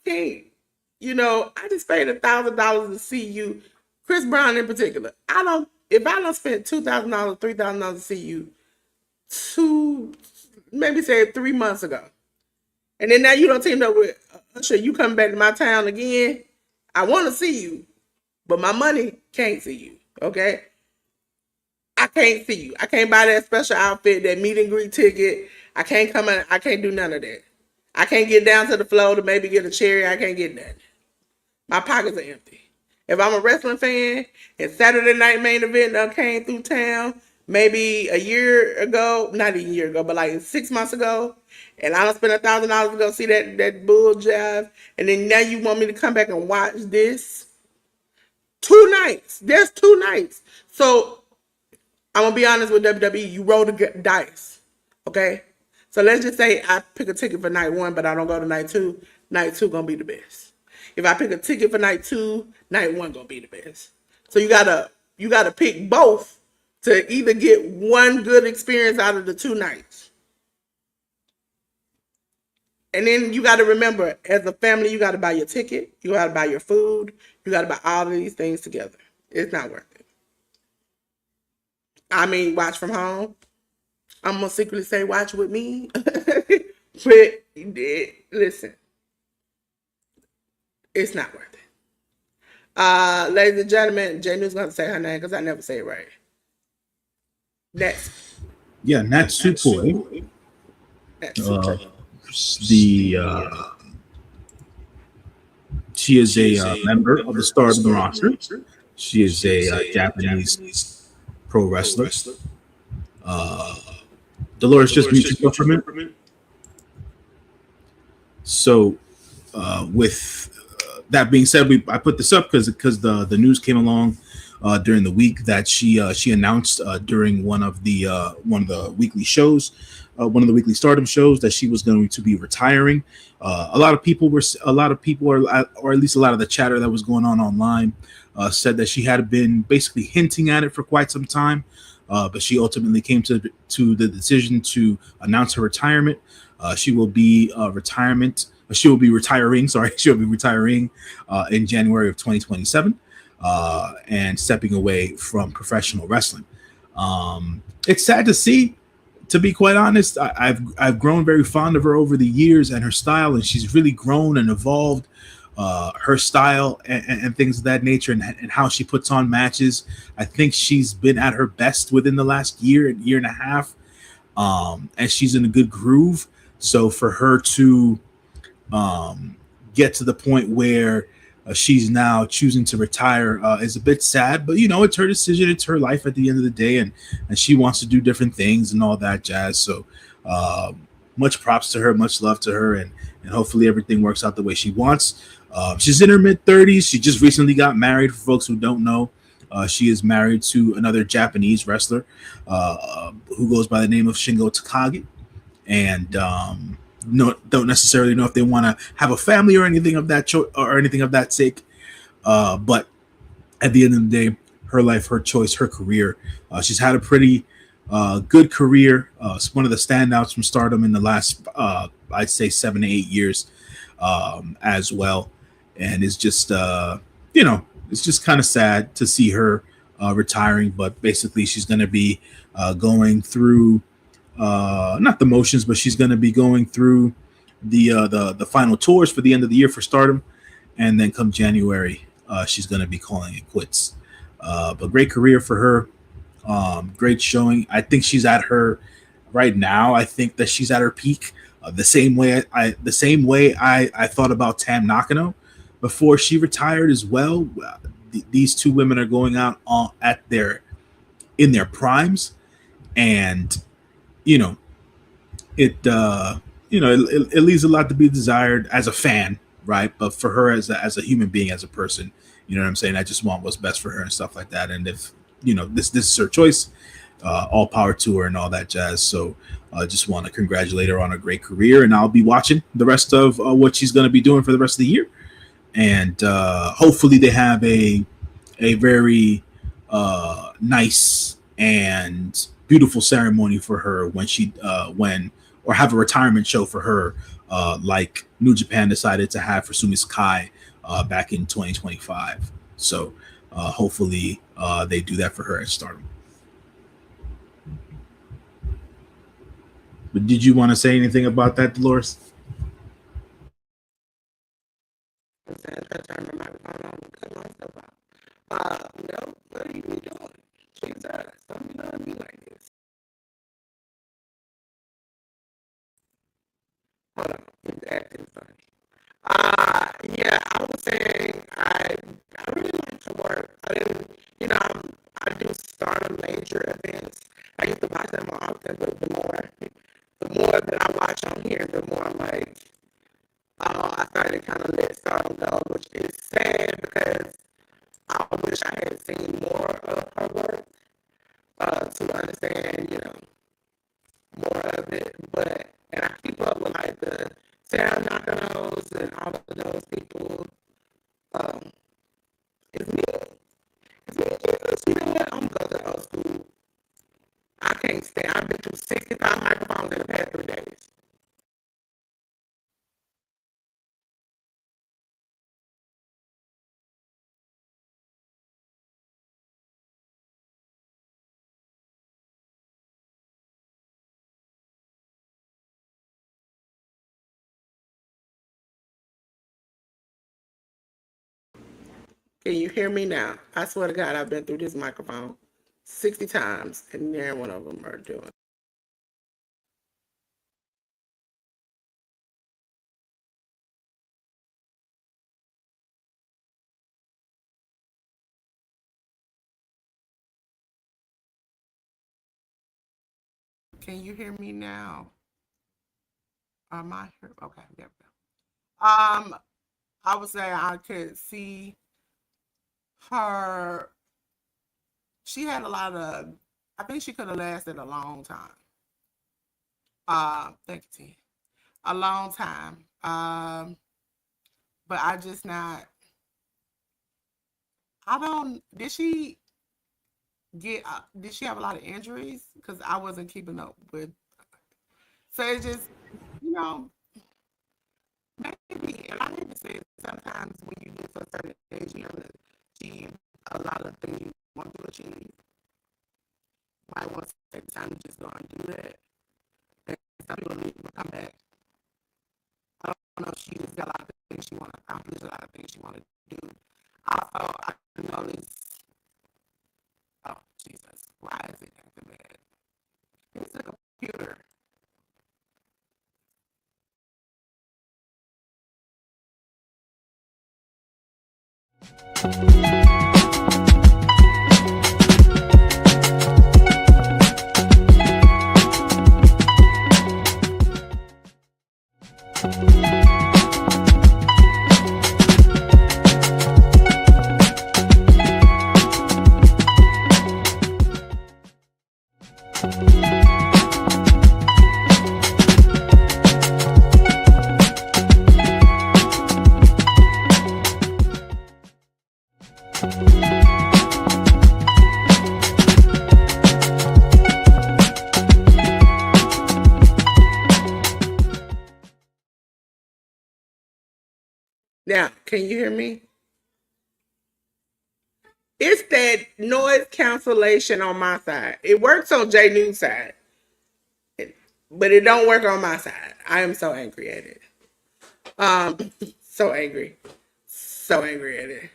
just paid $1,000 to see you, Chris Brown in particular. If I don't spend $2,000, $3,000 to see you maybe say 3 months ago, and then now you don't team up with Usher, you come back to my town again, I want to see you, but my money can't see you, okay? I can't see you. I can't buy that special outfit, that meet and greet ticket. I can't come in. I can't do none of that. I can't get down to the floor to maybe get a cherry. I can't get nothing. My pockets are empty. If I'm a wrestling fan and Saturday Night Main Event came through town maybe a year ago, not a year ago, but like 6 months ago, and I don't spend $1,000 to go see that bull jive, and then now you want me to come back and watch this 2 nights? There's 2 nights, so I'm gonna be honest with WWE. You roll the dice, okay? So let's just say I pick a ticket for night one, but I don't go to night two. Night two gonna be the best. If I pick a ticket for night two, night one gonna be the best. So you gotta pick both to either get one good experience out of the 2 nights. And then you got to remember, as a family, you got to buy your ticket, you got to buy your food, you got to buy all of these things together. It's not worth it. I mean, watch from home. I'm gonna secretly say watch with me. But listen, it's not worth it. Ladies and gentlemen, Janu's gonna say her name because I never say it right. Next.
Yeah, Natsupoi.
Next.
She is a member of the Stardom roster. She is a Japanese pro wrestler. Delores, just mute yourself for a minute. So, with that being said, I put this up because the news came along during the week that she announced during one of the weekly shows, one of the weekly Stardom shows, that she was going to be retiring. A lot of people, or at least a lot of the chatter that was going on online, said that she had been basically hinting at it for quite some time, but she ultimately came to the decision to announce her retirement. She will be retiring. Sorry, she'll be retiring in January of 2027, and stepping away from professional wrestling. It's sad to see. To be quite honest, I've grown very fond of her over the years and her style, and she's really grown and evolved her style and things of that nature, and how she puts on matches. I think she's been at her best within the last year and a half, and she's in a good groove. So for her to get to the point where she's now choosing to retire is a bit sad, but it's her decision, it's her life at the end of the day, and she wants to do different things and all that jazz. So much props to her, much love to her, and hopefully everything works out the way she wants. She's in her mid-30s. She just recently got married. For folks who don't know, she is married to another Japanese wrestler who goes by the name of Shingo Takagi, and don't necessarily know if they want to have a family or anything of that or anything of that sake. But at the end of the day, her life, her choice, her career. She's had a pretty good career. It's one of the standouts from Stardom in the last, I'd say, 7 to 8 years as well. And it's just, it's just kind of sad to see her retiring. But basically, she's going to be going through not the motions, but she's going to be going through the final tours for the end of the year for Stardom, and then come January, she's going to be calling it quits. But great career for her, great showing. I think she's at her right now. I think that she's at her peak. The same way I thought about Tam Nakano before she retired as well. These two women are going out in their primes, and it leaves a lot to be desired as a fan, right? But for her as a human being, as a person, you know what I'm saying? I just want what's best for her and stuff like that. And if this is her choice, all power to her and all that jazz. So I just want to congratulate her on a great career, and I'll be watching the rest of what she's going to be doing for the rest of the year. And hopefully they have a very nice and beautiful ceremony for her or have a retirement show for her, like New Japan decided to have for Sumi Sakai back in 2025. So hopefully they do that for her at Stardom. But did you want to say anything about that, Dolores?
No, what are you doing? Jesus, don't be like this. Hold on, he's acting funny. Yeah, I was saying I really like to work. I didn't, you know, I do start major events. I used to watch them more often, but the more that I watch on here, the more I'm like, I started kind of let Stardom go, which is sad because I wish I had seen more of her work to understand, more of it. But and I keep up with like the Sam Nakanos and all of those people. Um, it's me. It's me. You know what? I'm going to go to old school. I can't stand. I've been through 65 microphones in the past 3 days. Can you hear me now? I swear to God, I've been through this microphone 60 times, and never one of them are doing. Can you hear me now? Am I here? Okay, there we go. I would say I could see her. She had a lot of. I think she could have lasted a long time. Thank you, T. A long time. But I just not. I don't. Did she get? Did she have a lot of injuries? Because I wasn't keeping up with. So it's just, you know, maybe. And I hate to say it, sometimes when you get to a certain age, you know, achieve a lot of things you want to achieve. Might want to take time to just go and do that. And some people need to come back. I don't know if she's got a lot of things she want to accomplish, a lot of things she want to do. Also, I noticed, oh, Jesus, why is it acting bad? It's the computer. Now, can you hear me? It's that noise cancellation on my side. It works on J News side, but it don't work on my side. I am so angry at it. So angry, so angry at it.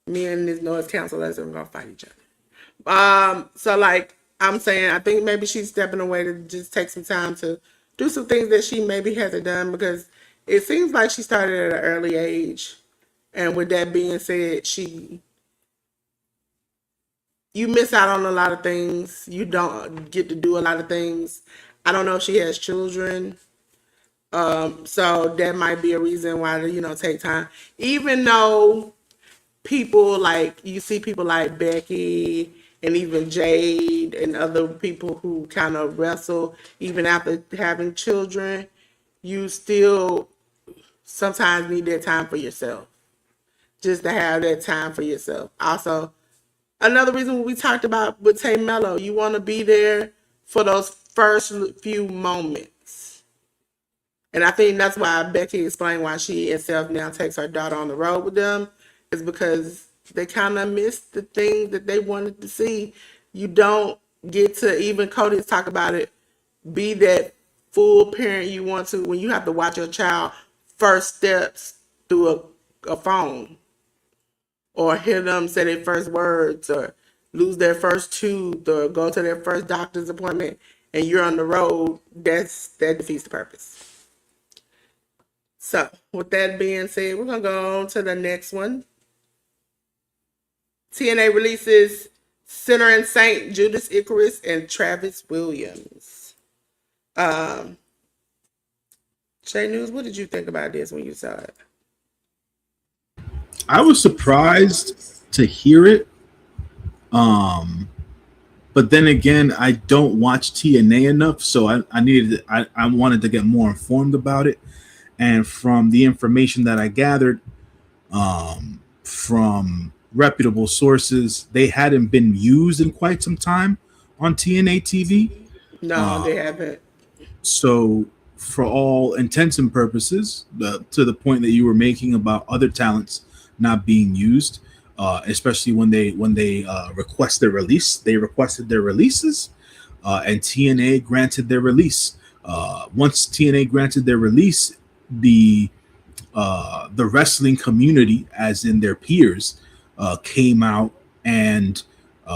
Me and this noise cancellation are gonna fight each other. So like I'm saying, I think maybe she's stepping away to just take some time to do some things that she maybe hasn't done because it seems like she started at an early age. And with that being said, you miss out on a lot of things. You don't get to do a lot of things. I don't know if she has children. So that might be a reason why to, take time. Even though people like you see people like Becky and even Jade and other people who kind of wrestle even after having children, you still sometimes need that time for yourself. Just to have that time for yourself. Also, another reason we talked about with Tay Mello, you want to be there for those first few moments. And I think that's why Becky explained why she herself now takes her daughter on the road with them, is because they kind of missed the thing that they wanted to see. You don't get to, even Cody talk about it, be that full parent you want to when you have to watch your child first steps through a phone, or hear them say their first words, or lose their first tooth, or go to their first doctor's appointment, and you're on the road. That defeats the purpose. So, with that being said, we're gonna go on to the next one. TNA releases Sinner and Saint, Judas Icarus, and Travis Williams. Um, Shay News, what did you think about this when you saw it?
I was surprised to hear it. Um, but then again, I don't watch TNA enough, so I wanted to get more informed about it. And from the information that I gathered from reputable sources, they hadn't been used in quite some time on TNA TV.
No,
Uh,
they haven't.
so, for all intents and purposes, to the point that you were making about other talents not being used, especially when they request their release, they requested their releases, and TNA granted their release. Once TNA granted their release, the the wrestling community, as in their peers, came out and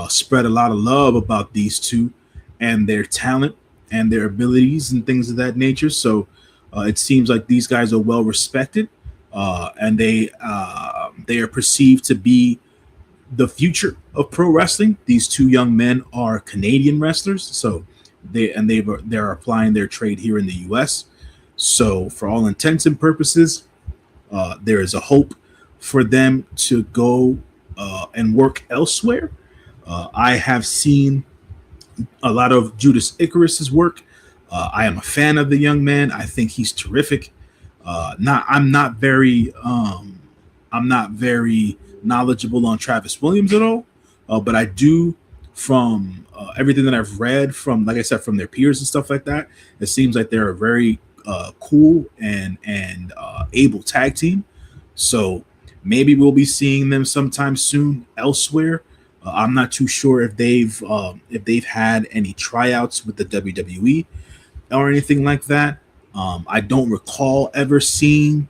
spread a lot of love about these two and their talent and their abilities and things of that nature. So it seems like these guys are well respected, and they are perceived to be the future of pro wrestling. These two young men are Canadian wrestlers, so they're applying their trade here in the U.S. So for all intents and purposes, there is a hope for them to go and work elsewhere. I have seen a lot of Judas Icarus's work. I am a fan of the young man. I think he's terrific. Not I'm not very knowledgeable on Travis Williams at all, but I do from everything that I've read from, like I said, from their peers and stuff like that. It seems like they're a very cool and able tag team. So maybe we'll be seeing them sometime soon elsewhere. I'm not too sure if they've had any tryouts with the WWE or anything like that. I don't recall ever seeing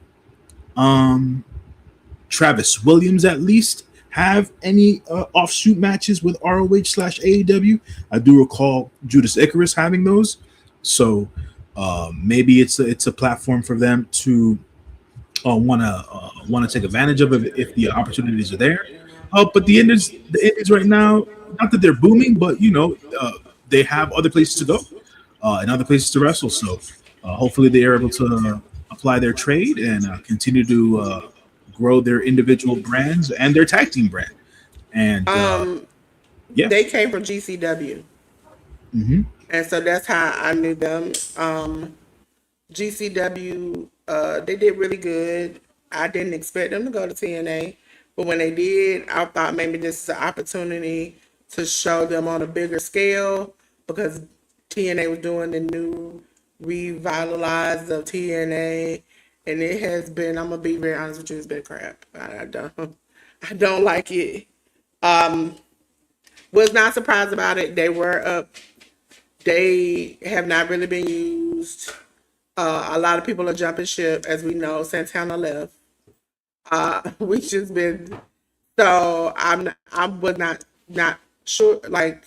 um, Travis Williams at least have any offshoot matches with ROH/AEW. I do recall Judas Icarus having those, so maybe it's a platform for them to want to take advantage of it if the opportunities are there. But the Indies right now, not that they're booming, but they have other places to go and other places to wrestle. So hopefully they are able to apply their trade and continue to grow their individual brands and their tag team brand. And
Um,
yeah,
they came from GCW,
hmm
and so that's how I knew them. GCW, they did really good. I didn't expect them to go to TNA, but when they did, I thought maybe this is an opportunity to show them on a bigger scale because TNA was doing the new revitalized of TNA, and it has been. I'm gonna be very honest with you, it's been crap. I don't, I don't like it. Um, was not surprised about it. They were up. They have not really been used. A lot of people are jumping ship, as we know. Santana left, which has been so. I was not sure. Like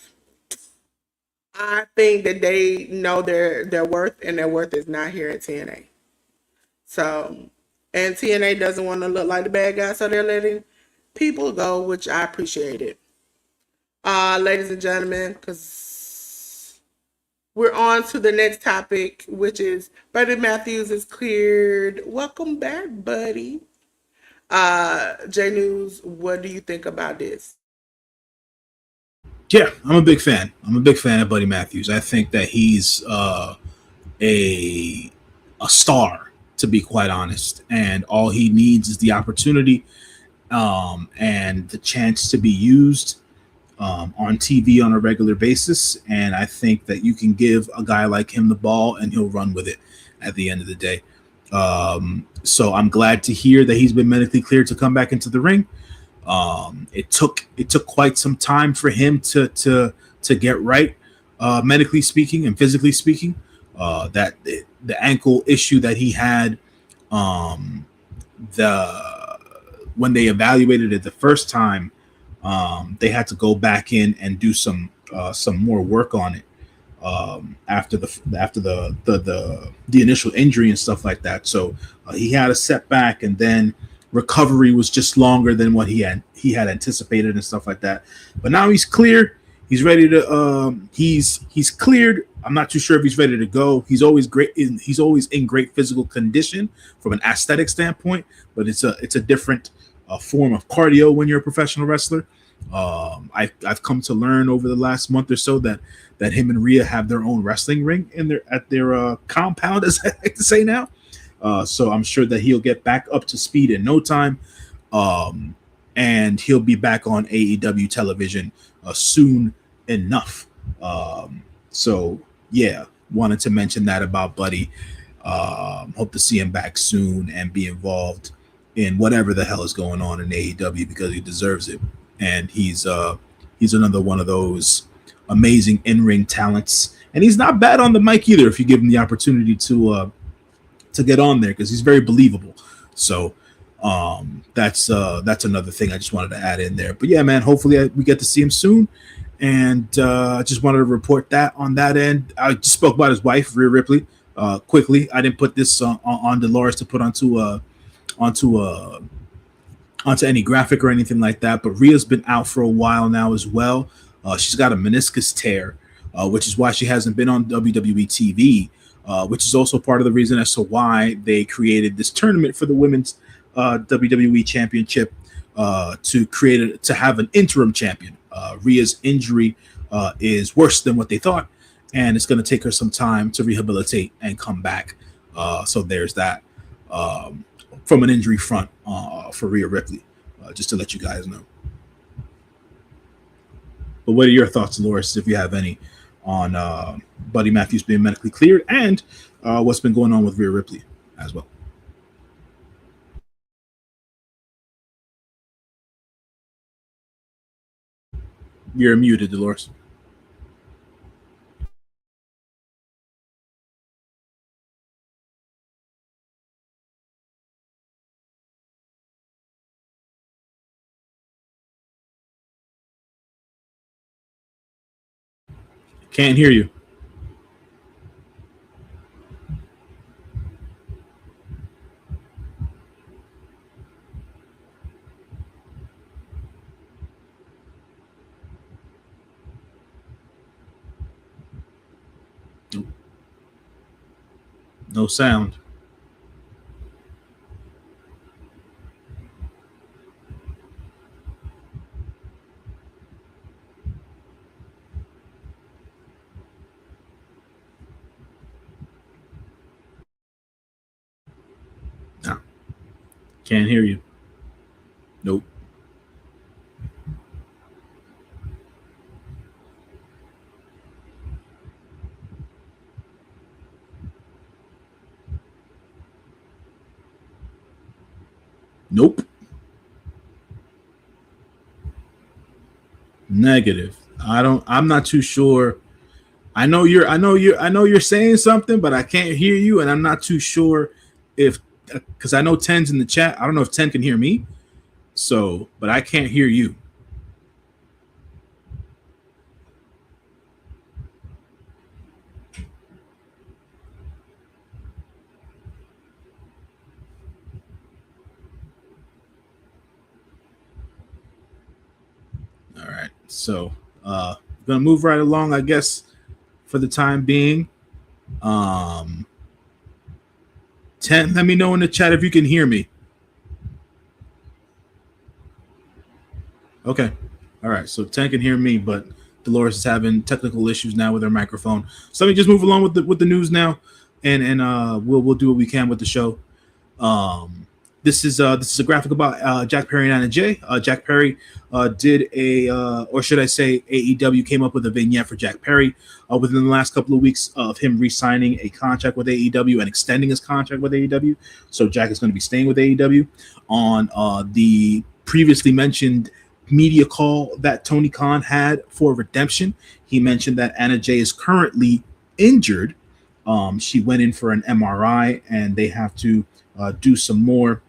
I think that they know their worth, and their worth is not here at TNA. So, and TNA doesn't want to look like the bad guy, so they're letting people go, which I appreciate it. Ladies and gentlemen, because we're on to the next topic, which is Buddy Matthews is cleared. Welcome back, buddy. J News, what do you think about this?
yeah, I'm a big fan. I'm a big fan of Buddy Matthews. I think that he's a a star, to be quite honest, and all he needs is the opportunity and the chance to be used on TV on a regular basis. And I think that you can give a guy like him the ball and he'll run with it at the end of the day. So I'm glad to hear that he's been medically cleared to come back into the ring. It took quite some time for him to get right, medically speaking and physically speaking. That the ankle issue that he had, um, the when they evaluated it the first time, they had to go back in and do some more work on it. after the initial injury and stuff like that. So he had a setback, and then recovery was just longer than what he had anticipated and stuff like that. But now he's clear. He's ready to. He's cleared. I'm not too sure if he's ready to go. He's always great. He's always in great physical condition from an aesthetic standpoint, but it's a different form of cardio when you're a professional wrestler. I've come to learn over the last month or so that him and Rhea have their own wrestling ring at their compound, as I like to say now. So I'm sure that he'll get back up to speed in no time, and he'll be back on AEW television soon enough. So yeah, wanted to mention that about Buddy. Hope to see him back soon and be involved in whatever the hell is going on in AEW because he deserves it. And he's another one of those amazing in-ring talents, and he's not bad on the mic either if you give him the opportunity to get on there because he's very believable. So that's another thing I just wanted to add in there. But yeah, man, hopefully we get to see him soon. And I just wanted to report that on that end. I just spoke about his wife, Rhea Ripley, quickly. I didn't put this on Delores to put onto any graphic or anything like that. But Rhea's been out for a while now as well. She's got a meniscus tear, which is why she hasn't been on WWE TV, which is also part of the reason as to why they created this tournament for the women's WWE Championship to have an interim champion. Rhea's injury is worse than what they thought, and it's going to take her some time to rehabilitate and come back. So there's that from an injury front for Rhea Ripley, just to let you guys know. But what are your thoughts, Dolores, if you have any, on Buddy Matthews being medically cleared and what's been going on with Rhea Ripley as well? You're muted, Dolores. Can't hear you. No sound. No. Can't hear you. Nope. Nope. Negative. I'm not too sure. I know you're saying something, but I can't hear you, and I'm not too sure if because I know Ten's in the chat. I don't know if Ten can hear me. So, but I can't hear you. All right. So, gonna move right along, I guess, for the time being. Um, Ten, let me know in the chat if you can hear me. Okay. All right. So Ten can hear me, but Dolores is having technical issues now with her microphone. So let me just move along with the news now, and we'll do what we can with the show. This is a graphic about Jack Perry and Anna Jay. Jack Perry did or should I say, AEW came up with a vignette for Jack Perry within the last couple of weeks of him re-signing a contract with AEW and extending his contract with AEW. So Jack is going to be staying with AEW on the previously mentioned media call that Tony Khan had for Redemption. He mentioned that Anna Jay is currently injured. She went in for an MRI, and they have to do some more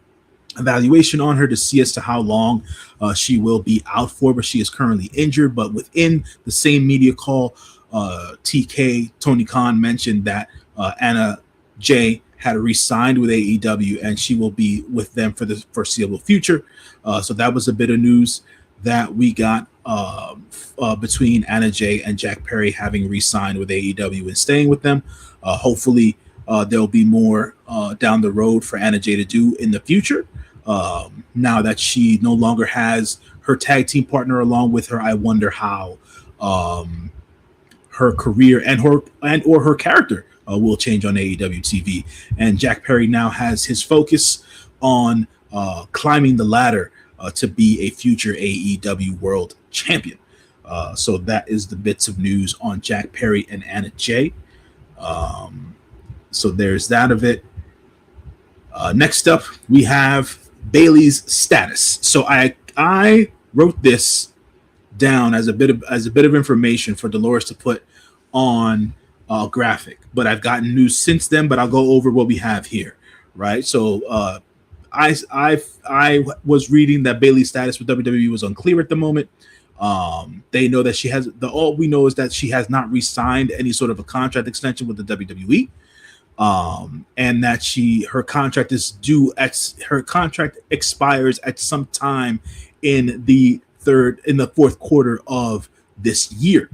evaluation on her to see as to how long she will be out for, but she is currently injured. But within the same media call, TK Tony Khan mentioned that Anna Jay had re-signed with AEW and she will be with them for the foreseeable future. So that was a bit of news that we got between Anna Jay and Jack Perry having re-signed with AEW and staying with them. Hopefully, there'll be more down the road for Anna Jay to do in the future. Now that she no longer has her tag team partner along with her, I wonder how her career and or her character will change on AEW TV. And Jack Perry now has his focus on climbing the ladder to be a future AEW World Champion. So that is the bits of news on Jack Perry and Anna Jay. So there's that of it. Next up, we have Bayley's status. So I wrote this down as a bit of information for Delores to put on graphic, but I've gotten news since then. But I'll go over what we have here, right? So I was reading that Bayley's status with WWE was unclear at the moment. They know that she has all we know is that she has not re-signed any sort of a contract extension with the WWE. And that her contract expires at some time in the fourth quarter of this year.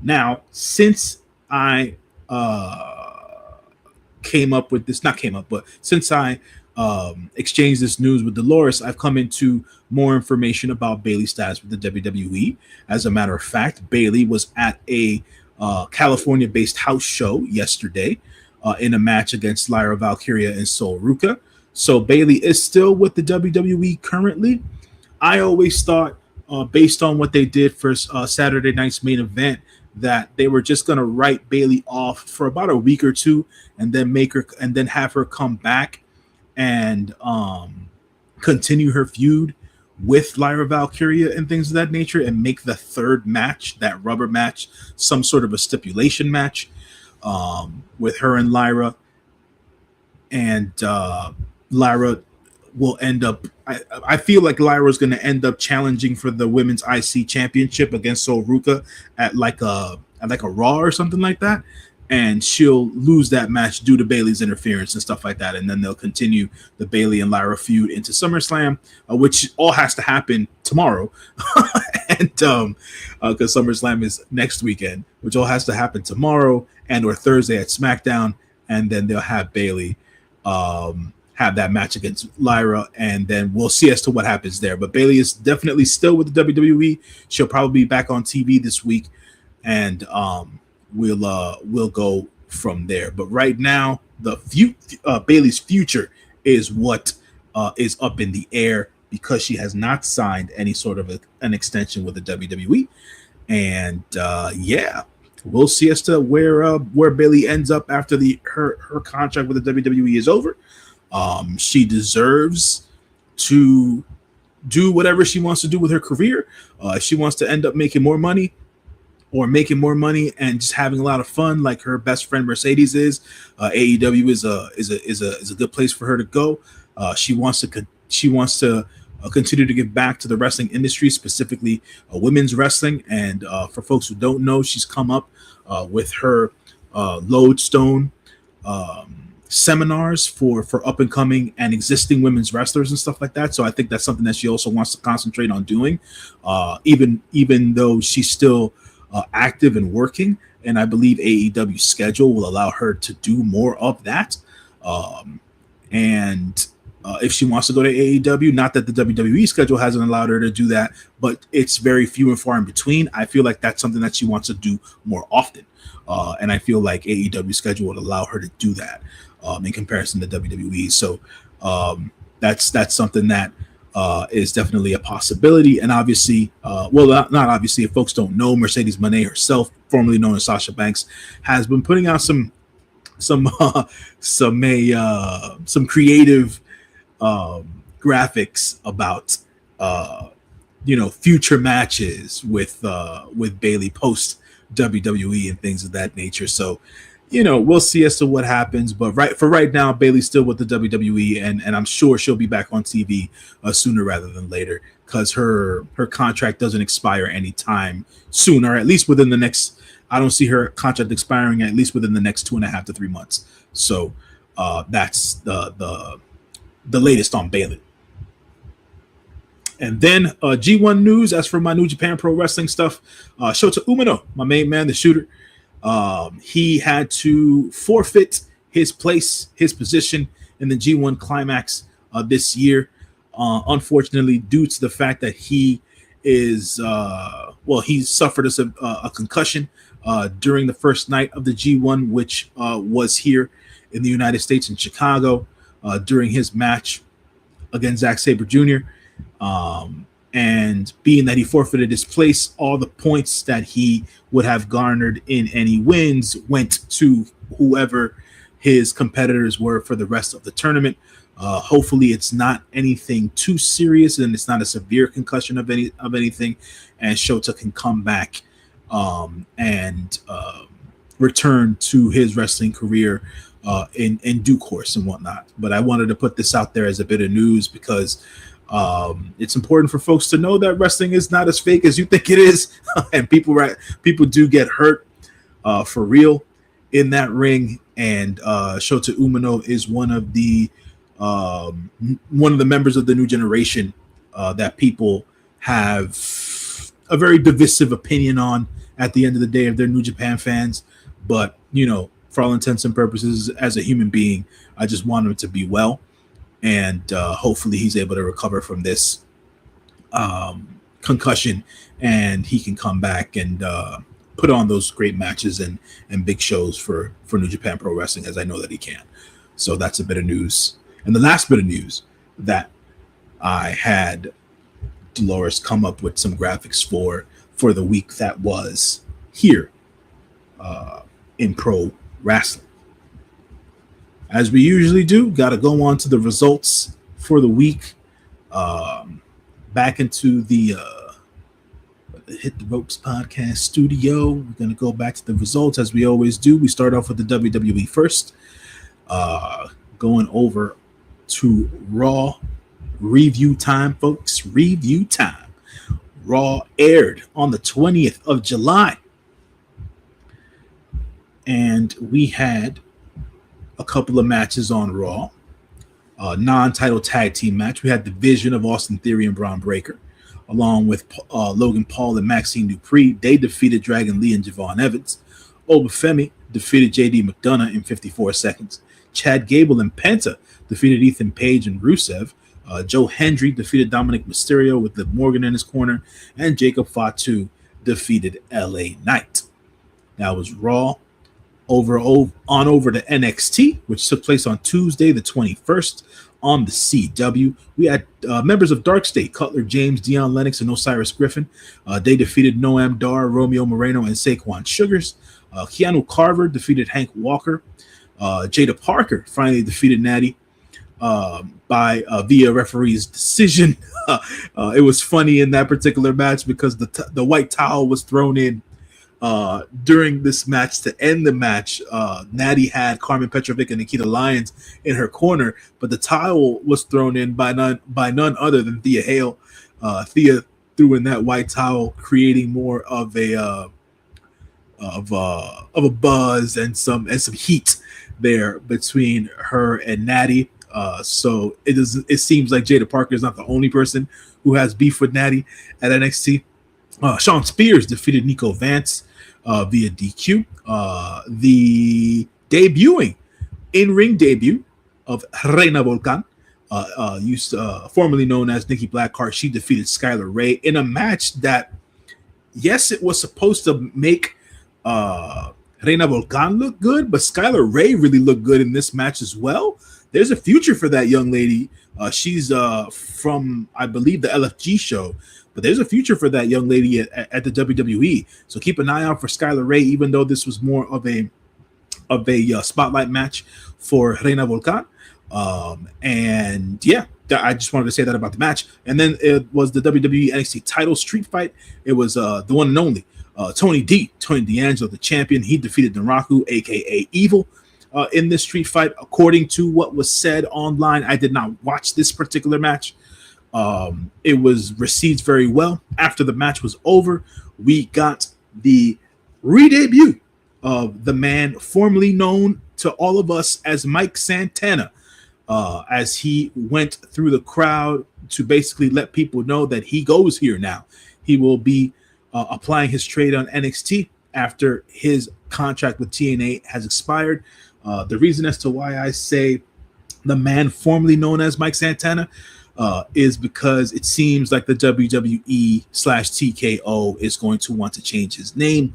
Now, since I since I exchanged this news with Delores, I've come into more information about Bayley's status with the WWE. As a matter of fact, Bayley was at a California-based house show yesterday in a match against Lyra Valkyria and Sol Ruca. So Bayley is still with the WWE currently. I always thought, based on what they did for Saturday night's main event, that they were just going to write Bayley off for about a week or two, and then have her come back and continue her feud with Lyra Valkyria and things of that nature, and make the third match, that rubber match, some sort of a stipulation match with her and Lyra. And Lyra will end up, I feel like Lyra is going to end up challenging for the women's IC championship against Sol Ruca at like a Raw or something like that. And she'll lose that match due to Bayley's interference and stuff like that. And then they'll continue the Bayley and Lyra feud into SummerSlam, which all has to happen tomorrow. And because SummerSlam is next weekend, which all has to happen tomorrow and or Thursday at SmackDown. And then they'll have Bayley have that match against Lyra, and then we'll see as to what happens there. But Bayley is definitely still with the WWE. She'll probably be back on TV this week, and we'll go from there. But right now, Bayley's future is what is up in the air, because she has not signed any sort of an extension with the WWE. And we'll see as to where Bayley ends up after her contract with the WWE is over. She deserves to do whatever she wants to do with her career. If she wants to end up making more money and just having a lot of fun, like her best friend Mercedes is, AEW is a good place for her to go. She wants to continue to give back to the wrestling industry, specifically women's wrestling. And for folks who don't know, she's come up with her Lodestone seminars for up and coming and existing women's wrestlers and stuff like that. So I think that's something that she also wants to concentrate on doing, even though she's still active and working. And I believe AEW's schedule will allow her to do more of that. If she wants to go to AEW, not that the WWE schedule hasn't allowed her to do that, but it's very few and far in between. I feel like that's something that she wants to do more often. And I feel like AEW schedule would allow her to do that in comparison to WWE. So that's something that is definitely a possibility. And obviously, not obviously, if folks don't know, Mercedes Moné herself, formerly known as Sasha Banks, has been putting out some creative graphics about future matches with Bayley post WWE and things of that nature. So we'll see as to what happens, but right now Bayley's still with the WWE, and I'm sure she'll be back on TV sooner rather than later, because her contract doesn't expire anytime soon, or at least within the next I don't see her contract expiring at least within the next 2.5 to 3 months. So that's the latest on Bayley. And then G1 news. As for my New Japan Pro Wrestling stuff, Shota Umino, my main man, the shooter, he had to forfeit his place, his position in the G1 Climax this year. Unfortunately, due to the fact that he is, he suffered a concussion during the first night of the G1, which was here in the United States in Chicago during his match against Zack Sabre Jr. And being that he forfeited his place, all the points that he would have garnered in any wins went to whoever his competitors were for the rest of the tournament. Hopefully it's not anything too serious and it's not a severe concussion of anything, and Shota can come back and return to his wrestling career in due course and whatnot. But I wanted to put this out there as a bit of news because it's important for folks to know that wrestling is not as fake as you think it is, and people do get hurt for real in that ring. And Shota Umino is one of the members of the new generation that people have a very divisive opinion on. At the end of the day, if they're New Japan fans, but for all intents and purposes, as a human being, I just want him to be well. And hopefully he's able to recover from this concussion, and he can come back and put on those great matches and big shows for New Japan Pro Wrestling, as I know that he can. So that's a bit of news. And the last bit of news that I had Delores come up with some graphics for the week that was here in pro wrestling. As we usually do, got to go on to the results for the week. Back into the Hit the Ropes podcast studio. We're going to go back to the results as we always do. We start off with the WWE first. Going over to Raw review time, folks. Review time. Raw aired on the 20th of July. And we had a couple of matches on Raw. Non-title tag team match. We had the Vision of Austin Theory and Braun Breaker, along with Logan Paul and Maxine Dupree. They defeated Dragon Lee and Javon Evans. Obafemi defeated JD McDonough in 54 seconds. Chad Gable and Penta defeated Ethan Page and Rusev. Joe Hendry defeated Dominic Mysterio with Liv Morgan in his corner. And Jacob Fatu defeated LA Knight. That was Raw. Over to NXT, which took place on Tuesday, the 21st, on the CW. We had members of Dark State, Cutler James, Deion Lennox, and Osiris Griffin. They defeated Noam Dar, Romeo Moreno, and Saquon Sugars. Keanu Carver defeated Hank Walker. Jada Parker finally defeated Natty via referee's decision. It was funny in that particular match because the white towel was thrown in during this match to end the match. Natty had Carmen Petrovic and Nikita Lyons in her corner, but the towel was thrown in by none other than Thea Hale. Thea threw in that white towel, creating more of a buzz and some heat there between her and Natty. So it seems like Jada Parker is not the only person who has beef with Natty at NXT. Sean Spears defeated Nico Vance via DQ. The debuting in-ring debut of Reina Volcan, formerly known as Nikki Blackheart, she defeated Skylar Ray in a match that, yes, it was supposed to make Reina Volcan look good, but Skylar Ray really looked good in this match as well. There's a future for that young lady. She's from, I believe, the LFG show. But there's a future for that young lady at the WWE. So keep an eye out for Skylar Ray, even though this was more of a spotlight match for Reina Volcan. And yeah, I just wanted to say that about the match. And then it was the WWE NXT title street fight. It was the one and only Tony D'Angelo, the champion. He defeated Naraku, aka Evil, in this street fight. According to what was said online, I did not watch this particular match. It was received very well. After the match was over, we got the re-debut of the man formerly known to all of us as Mike Santana, as he went through the crowd to basically let people know that he goes here now. He will be applying his trade on NXT after his contract with TNA has expired. The reason as to why I say the man formerly known as Mike Santana is because it seems like the WWE / TKO is going to want to change his name.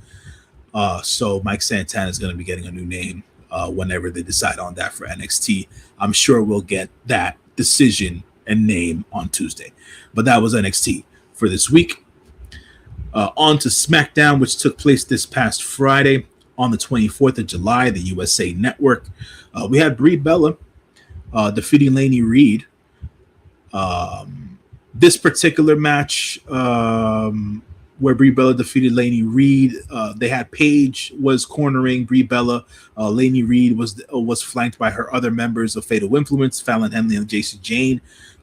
So Mike Santana is going to be getting a new name whenever they decide on that for NXT. I'm sure we'll get that decision and name on Tuesday. But that was NXT for this week. On to SmackDown, which took place this past Friday on the 24th of July, the USA Network. We had Brie Bella defeating Lainey Reed. This particular match, where Brie Bella defeated Lainey Reed, they had Paige was cornering Brie Bella. Lainey Reed was flanked by her other members of Fatal Influence, Fallon Henley and Jacy Jayne.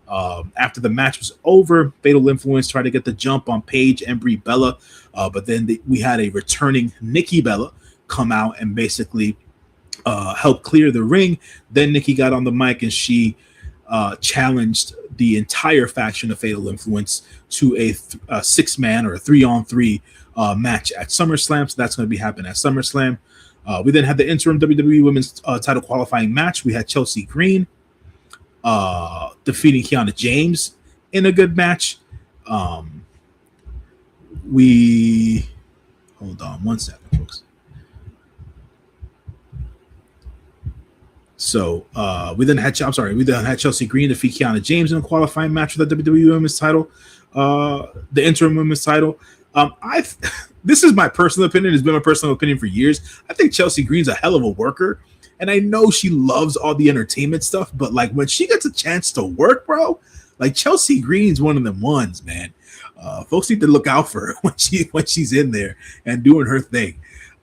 After the match was over, Fatal Influence tried to get the jump on Paige and Brie Bella, but then we had a returning Nikki Bella come out and basically help clear the ring. Then Nikki got on the mic and she challenged the entire faction of Fatal Influence to a 6-man or a 3-on-3 match at SummerSlam. So that's going to be happening at SummerSlam. We then had the interim WWE Women's title qualifying match. We had Chelsea Green defeating Kiana James in a good match. We hold on one second, folks. So we then had Chelsea Green defeat Kiana James in a qualifying match for the WWE Women's title, the interim women's title. This is my personal opinion. It's been my personal opinion for years. I think Chelsea Green's a hell of a worker, and I know she loves all the entertainment stuff. But like when she gets a chance to work, bro, like Chelsea Green's one of them ones, man. Folks need to look out for her when she's in there and doing her thing.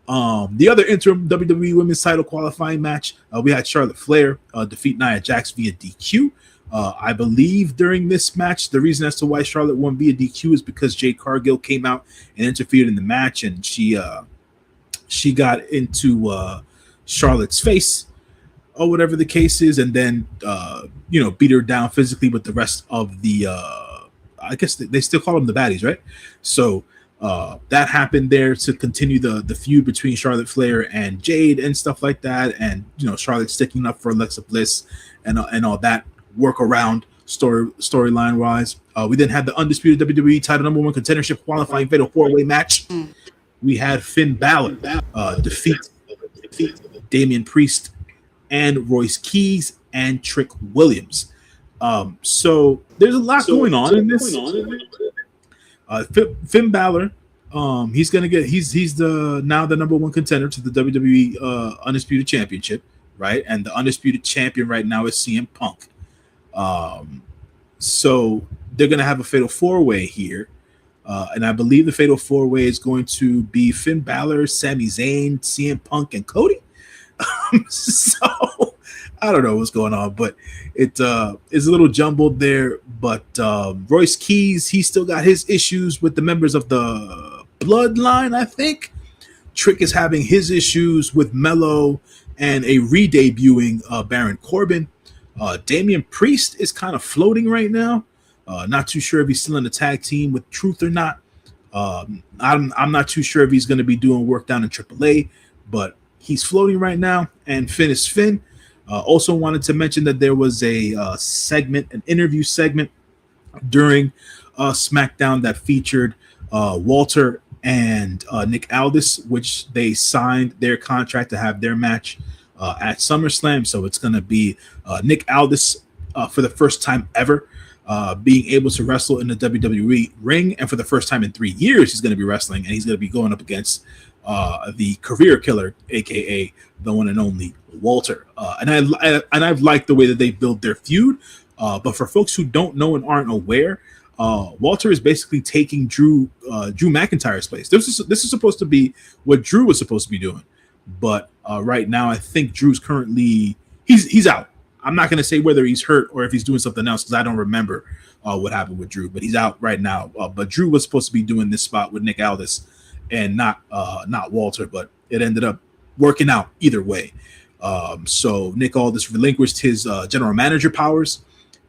The other interim WWE Women's title qualifying match, we had Charlotte Flair defeat Nia Jax via DQ. I believe during this match, the reason as to why Charlotte won via DQ is because Jade Cargill came out and interfered in the match, and she got into Charlotte's face or whatever the case is, and then beat her down physically with the rest of the I guess they still call them the baddies, right? So that happened there to continue the feud between Charlotte Flair and Jade and stuff like that, and Charlotte sticking up for Alexa Bliss and all that workaround storyline wise. We then had the undisputed WWE title #1 contendership qualifying fatal 4-way match. We had Finn Balor defeat Damian Priest and Royce Keys and Trick Williams. So there's a lot going on in this. Finn Balor, he's the #1 contender to the WWE Undisputed Championship, right? And the undisputed champion right now is CM Punk. So they're gonna have a fatal 4-way here, and I believe the fatal 4-way is going to be Finn Balor, Sami Zayn, CM Punk, and Cody. So I don't know what's going on, but it is a little jumbled there. But Royce Keys, he still got his issues with the members of the Bloodline, I think. Trick is having his issues with Mello and a re-debuting Baron Corbin. Damian Priest is kind of floating right now. Not too sure if he's still in the tag team with Truth or not. I'm not too sure if he's going to be doing work down in AAA, but he's floating right now. And Finn is Finn. Also wanted to mention that there was an interview segment during SmackDown that featured Walter and Nick Aldis, which they signed their contract to have their match at SummerSlam. So it's going to be Nick Aldis for the first time ever being able to wrestle in the WWE ring. And for the first time in 3 years, he's going to be wrestling, and he's going to be going up against the career killer, aka the one and only Walter. And I've liked the way that they build their feud. But for folks who don't know and aren't aware, Walter is basically taking Drew McIntyre's place. This is supposed to be what Drew was supposed to be doing, but right now I think Drew's currently he's out. I'm not going to say whether he's hurt or if he's doing something else because I don't remember what happened with Drew, but he's out right now. But Drew was supposed to be doing this spot with Nick Aldis, and not Walter, but it ended up working out either way. So Nick Aldis relinquished his general manager powers,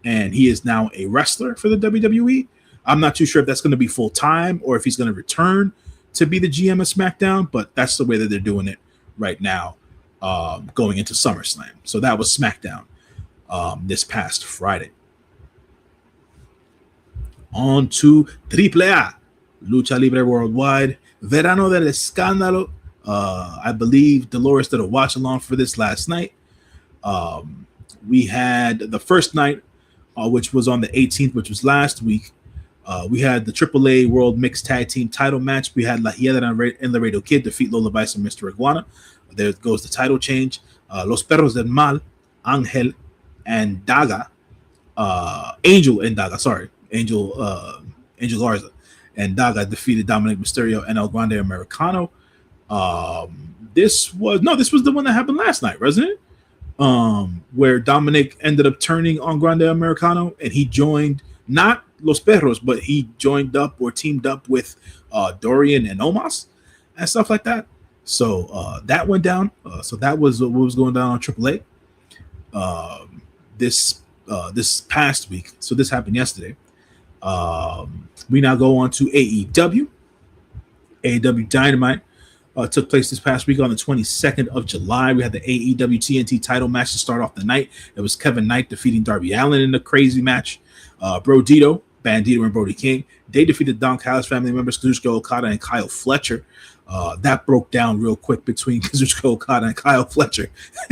and he is now a wrestler for the WWE. I'm not too sure if that's going to be full time or if he's going to return to be the GM of SmackDown, but that's the way that they're doing it right now, going into SummerSlam. So that was SmackDown this past Friday. On to AAA, Lucha Libre Worldwide, Verano del Escándalo. I believe Delores did a watch along for this last night. We had the first night, which was on the 18th, which was last week. We had the AAA World Mixed Tag Team title match. We had La Hiedra and Laredo Kid defeat Lola Vice and Mr. Iguana. There goes the title change. Los Perros del Mal, Angel and Daga, Angel Garza and Daga defeated Dominic Mysterio and El Grande Americano. This was the one that happened last night, wasn't it? Where Dominic ended up turning on Grande Americano and he joined not Los Perros, but he joined up or teamed up with Dorian and Omos and stuff like that. So that went down. So that was what was going down on AAA this past week. So this happened yesterday. We now go on to AEW. AEW Dynamite took place this past week on the 22nd of July. We had the AEW TNT title match to start off the night. It was Kevin Knight defeating Darby Allin in a crazy match. Bandito, and Brody King, they defeated Don Callis family members Kazuchika Okada and Kyle Fletcher. That broke down real quick between Kazuchika Okada and Kyle Fletcher,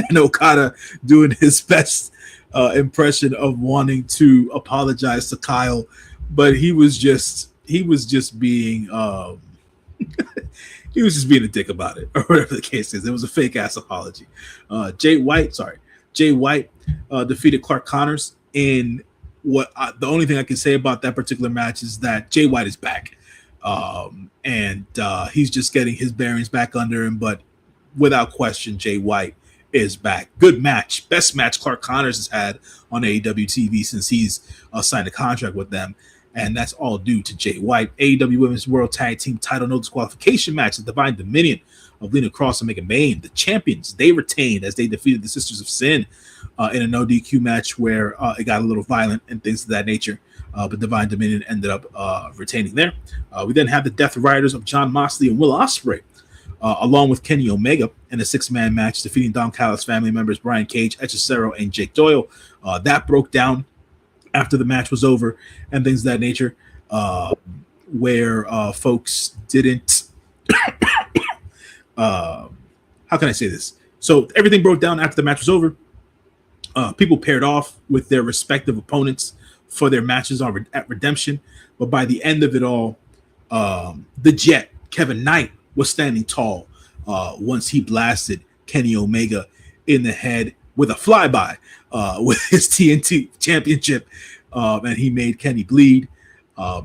and Okada doing his best impression of wanting to apologize to Kyle, but he was just being he was just being a dick about it, or whatever the case is. It was a fake ass apology. Jay White defeated Clark Connors in what the only thing I can say about that particular match is that Jay White is back, and he's just getting his bearings back under him. But without question, Jay White is back. Good match, best match Clark Connors has had on AEW TV since he's signed a contract with them. And that's all due to Jay White. AEW Women's World Tag Team title no disqualification match, the Divine Dominion of Lena Cross and Megan Bayne. The champions, they retained as they defeated the Sisters of Sin in a no DQ match where it got a little violent and things of that nature. But Divine Dominion ended up retaining there. We then have the Death Riders of Jon Moxley and Will Ospreay, along with Kenny Omega in a six-man match, defeating Don Callis family members Brian Cage, Hechicero, and Jake Doyle. That broke down after the match was over and things of that nature, where folks didn't how can I say this? So everything broke down after the match was over. People paired off with their respective opponents for their matches at Redemption, but by the end of it all, the Jet, Kevin Knight, was standing tall once he blasted Kenny Omega in the head with a flyby with his TNT championship, and he made Kenny bleed.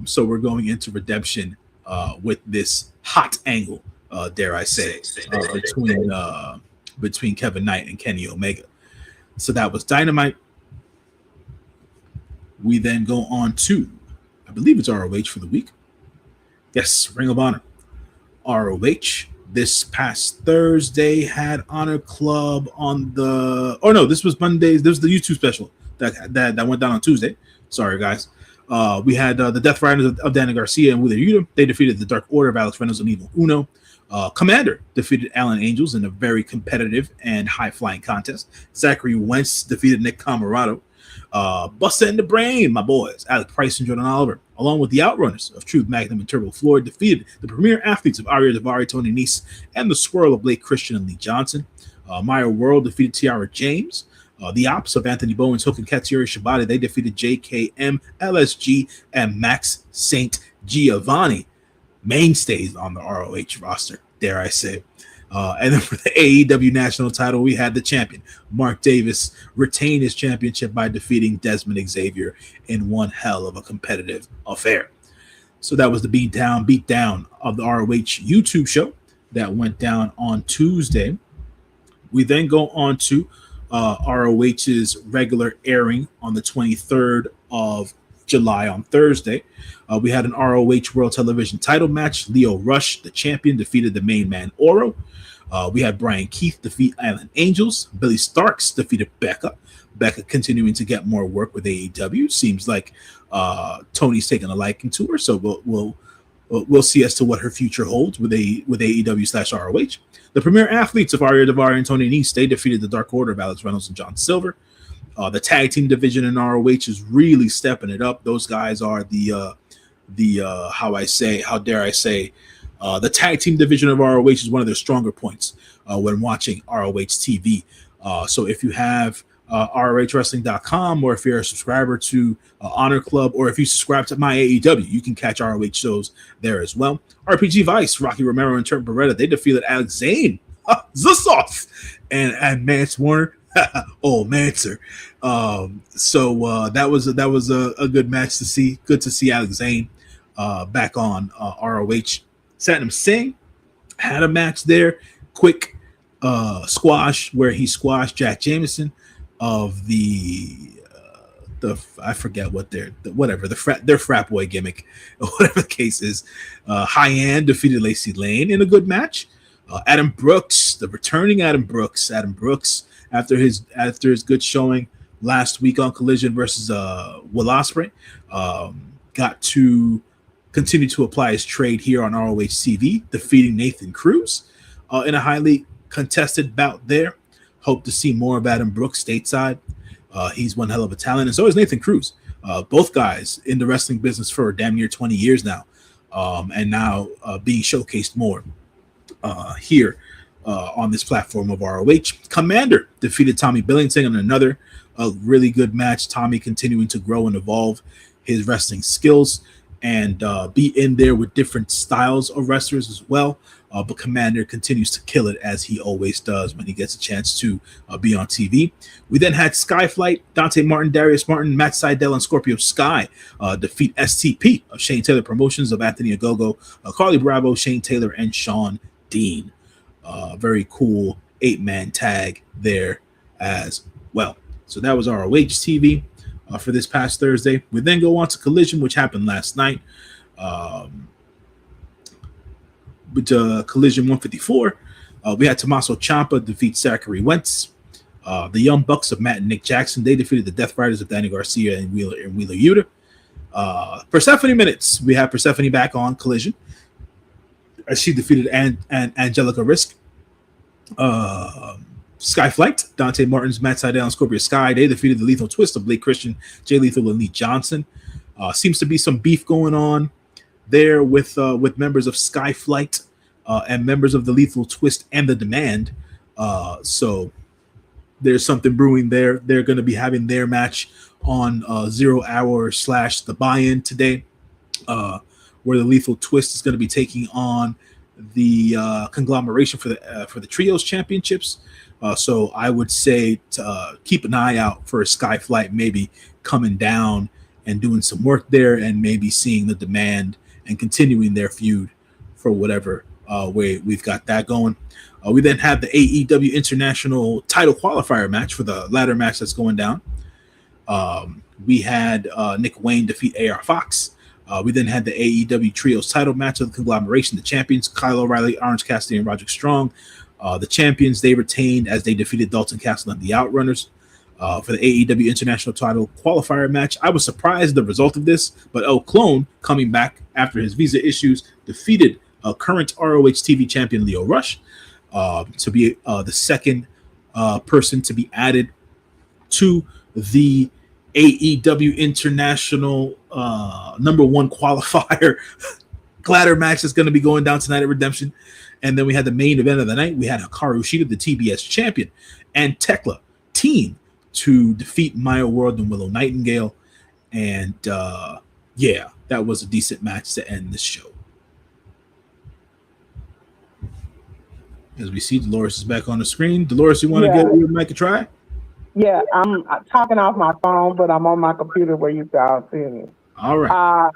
So we're going into Redemption with this hot angle, dare I say, between Kevin Knight and Kenny Omega. So that was Dynamite. We then go on to, I believe it's ROH for the week. Yes, Ring of Honor. ROH this past Thursday had Honor Club on the. Oh no, this was Monday. This was the YouTube special that went down on Tuesday. Sorry, guys. We had the Death Riders of Danny Garcia and Wheeler Yuta. They defeated the Dark Order of Alex Reynolds and Evil Uno. Commander defeated Alan Angels in a very competitive and high-flying contest. Zachary Wentz defeated Nick Camarado. Busta and the Brain, my boys, Alec Price and Jordan Oliver, along with the Outrunners of Truth Magnum and Turbo Floyd, defeated the premier athletes of Aria Davari, Tony Nese, and the Swirl of Blake Christian and Lee Johnson. Maya World defeated Tiara James. The Ops of Anthony Bowens, Hook and Katsuri Shibata, they defeated JKM, LSG, and Max St. Giovanni. Mainstays on the ROH roster, dare I say. And then for the AEW national title, we had the champion, Mark Davis, retain his championship by defeating Desmond Xavier in one hell of a competitive affair. So that was the beatdown of the ROH YouTube show that went down on Tuesday. We then go on to ROH's regular airing on the 23rd of July on Thursday. We had an ROH World Television title match. Lio Rush, the champion, defeated the main man Oro. We had Brian Keith defeat Island Angels. Billy Starks defeated Becca. Becca continuing to get more work with AEW. Seems like Tony's taking a liking to her, so we'll see as to what her future holds with AEW/ROH. The premier athletes of Arya Daivari and Tony Nese, they defeated the Dark Order of Alex Reynolds and John Silver. The tag team division in ROH is really stepping it up. Those guys are the the tag team division of ROH is one of their stronger points when watching ROH TV. So if you have ROHWrestling.com, or if you're a subscriber to Honor Club, or if you subscribe to My AEW, you can catch ROH shows there as well. RPG Vice, Rocky Romero and Trent Beretta, they defeated Alex Zane, Zussoff, and Mance Warner. Oh, Mancer. That was a good match to see. Good to see Alex Zane back on ROH. Satnam Singh had a match there. Quick squash where he squashed Jack Jameson of the I forget what their frat boy gimmick, whatever the case is. High-End defeated Lacey Lane in a good match. Adam Brooks, the returning Adam Brooks, after his good showing last week on Collision versus Will Ospreay, got to continue to apply his trade here on ROH TV, defeating Nathan Cruz in a highly contested bout there. Hope to see more of Adam Brooks stateside. He's one hell of a talent, and so is Nathan Cruz. Both guys in the wrestling business for damn near 20 years now, and now being showcased more here on this platform of ROH. Commander defeated Tommy Billington in another really good match. Tommy continuing to grow and evolve his wrestling skills and be in there with different styles of wrestlers as well. But Commander continues to kill it, as he always does when he gets a chance to be on TV. We then had Skyflight, Dante Martin, Darius Martin, Matt Sydal, and Scorpio Sky defeat STP of Shane Taylor Promotions of Anthony Ogogo, Carly Bravo, Shane Taylor, and Sean Dean. Very cool 8-man tag there as well. So that was ROH TV for this past Thursday. We then go on to Collision, which happened last night. With Collision 154, we had Tommaso Ciampa defeat Zachary Wentz. The Young Bucks of Matt and Nick Jackson, they defeated the Death Riders of Danny Garcia and Wheeler Yuta. Persephone minutes, we have Persephone back on Collision as she defeated Angelica Risk. Skyflight, Dante Martins, Matt Sydal, and Scorpio Sky, they defeated the Lethal Twist of Blake Christian, Jay Lethal, and Lee Johnson. Seems to be some beef going on there with members of Skyflight and members of the Lethal Twist and the Demand. So there's something brewing there. They're going to be having their match on 0 Hour / The Buy-In today, where the Lethal Twist is going to be taking on the conglomeration for the Trios Championships. So I would say to keep an eye out for a Skyflight maybe coming down and doing some work there, and maybe seeing the Demand and continuing their feud for whatever way we've got that going. We then have the AEW International title qualifier match for the ladder match that's going down. We had Nick Wayne defeat AR Fox. We then had the AEW Trios title match of the conglomeration. The champions, Kyle O'Reilly, Orange Cassidy, and Roderick Strong. The champions, they retained as they defeated Dalton Castle and the Outrunners. For the AEW International title qualifier match, I was surprised at the result of this, but El Clone, coming back after his visa issues, defeated current ROH TV champion Lio Rush to be the second person to be added to the AEW International number one qualifier ladder match that's going to be going down tonight at Redemption. And then we had the main event of the night. We had Hikaru Shida, the TBS champion, and Tekla team to defeat Maya World and Willow Nightingale. And yeah, that was a decent match to end this show. As we see, Dolores is back on the screen. Dolores, you want to give your mic a try?
Yeah, I'm talking off my phone, but I'm on my computer where you can all see me.
All right.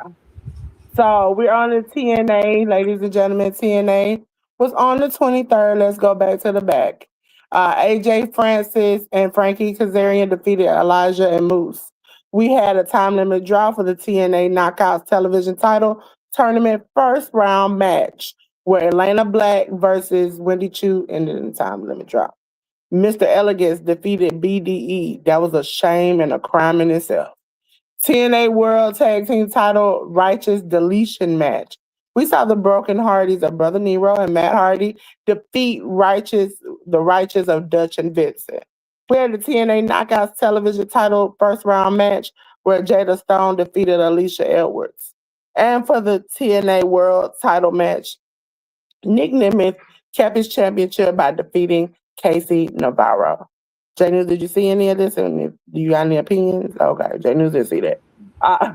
So we're on the TNA, ladies and gentlemen. TNA was on the 23rd. Let's go back to the back. AJ Francis and Frankie Kazarian defeated Elijah and Moose. We had a time limit draw for the TNA Knockouts television title tournament first round match where Elena Black versus Wendy Chu ended in the time limit draw. Mr. Elegance defeated BDE. That was a shame and a crime in itself. TNA World Tag Team Title Righteous Deletion match. We saw the Broken Hardys of Brother Nero and Matt Hardy defeat the Righteous of Dutch and Vincent. We had the TNA Knockouts television title first round match where Jada Stone defeated Alicia Edwards. And for the TNA World title match, Nick Nemeth kept his championship by defeating Casey Navarro. Jay News, did you see any of this? And do you got any opinions? Okay, Jay News didn't see that. Uh,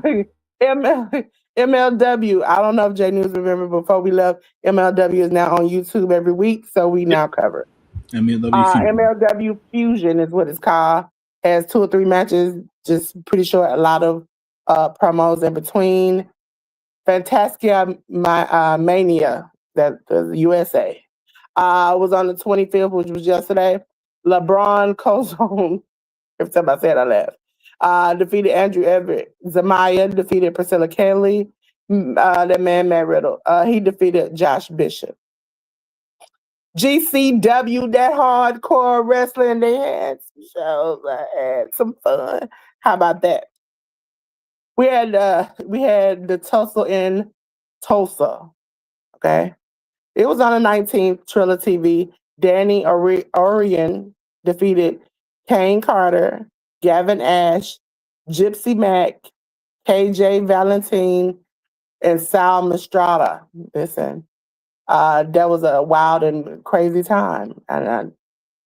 MLW, I don't know if Jay News remember before we left, MLW is now on YouTube every week, so we now cover it. MLW Fusion is what it's called. Has 2 or 3 matches, just pretty short, a lot of promos in between. Fantastica Mania, that the USA. Was on the 25th, which was yesterday. LeBron Cozone, every time I say it, I laugh. Defeated Andrew Everett. Zamaya defeated Priscilla Kelly. That man, Matt Riddle. He defeated Josh Bishop. GCW, that hardcore wrestling, they had some shows. I had some fun. How about that? We had the Tussle in Tulsa. Okay. It was on the 19th, Triller TV. Danny Orion defeated Kane Carter, Gavin Ash, Gypsy Mac, KJ Valentine, and Sal Mastrada. Listen, that was a wild and crazy time. And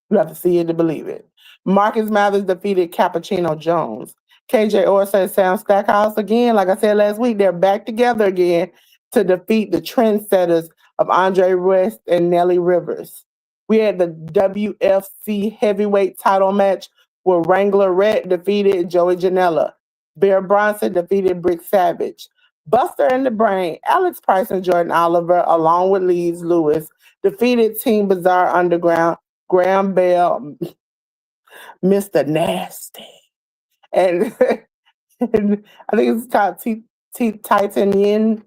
you have to see it to believe it. Marcus Mathers defeated Cappuccino Jones. KJ Orsa and Sam Stackhouse again, like I said last week, they're back together again to defeat the trendsetters of Andre West and Nelly Rivers. We had the WFC heavyweight title match where Wrangler Red defeated Joey Janela. Bear Bronson defeated Brick Savage. Buster and the Brain, Alex Price and Jordan Oliver, along with Leeds Lewis, defeated Team Bizarre Underground, Graham Bell, Mr. Nasty. And, and I think it's called Titanian.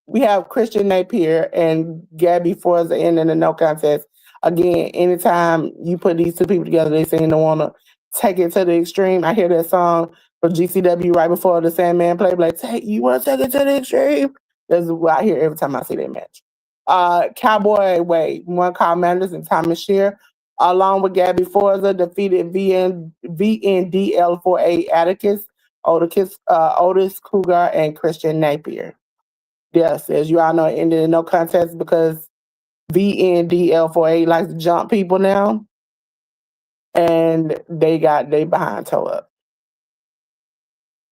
We have Christian Napier and Gabby Forza in the no contest. Again, anytime you put these 2 people together, they seem to want to take it to the extreme. I hear that song from GCW right before the Sandman play, like, you want to take it to the extreme? That's what I hear every time I see that match. Cowboy Wade, one Carl Manders and Thomas Shear, along with Gabby Forza, defeated VNDL4A Atticus, Otis Cougar, and Christian Napier. Yes, as you all know, it ended in no contest because VNDL4A likes to jump people now. And they behind toe up.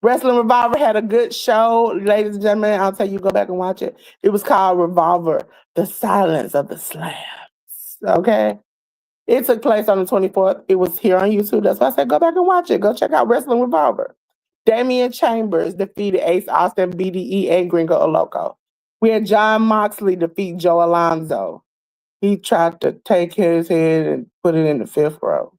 Wrestling Revolver had a good show, ladies and gentlemen. I'll tell you, go back and watch it. It was called Revolver, The Silence of the Slams. Okay? It took place on the 24th. It was here on YouTube. That's why I said go back and watch it. Go check out Wrestling Revolver. Damian Chambers defeated Ace Austin, BDE, and Gringo Loco. We had John Moxley defeat Joe Alonzo. He tried to take his head and put it in the 5th row.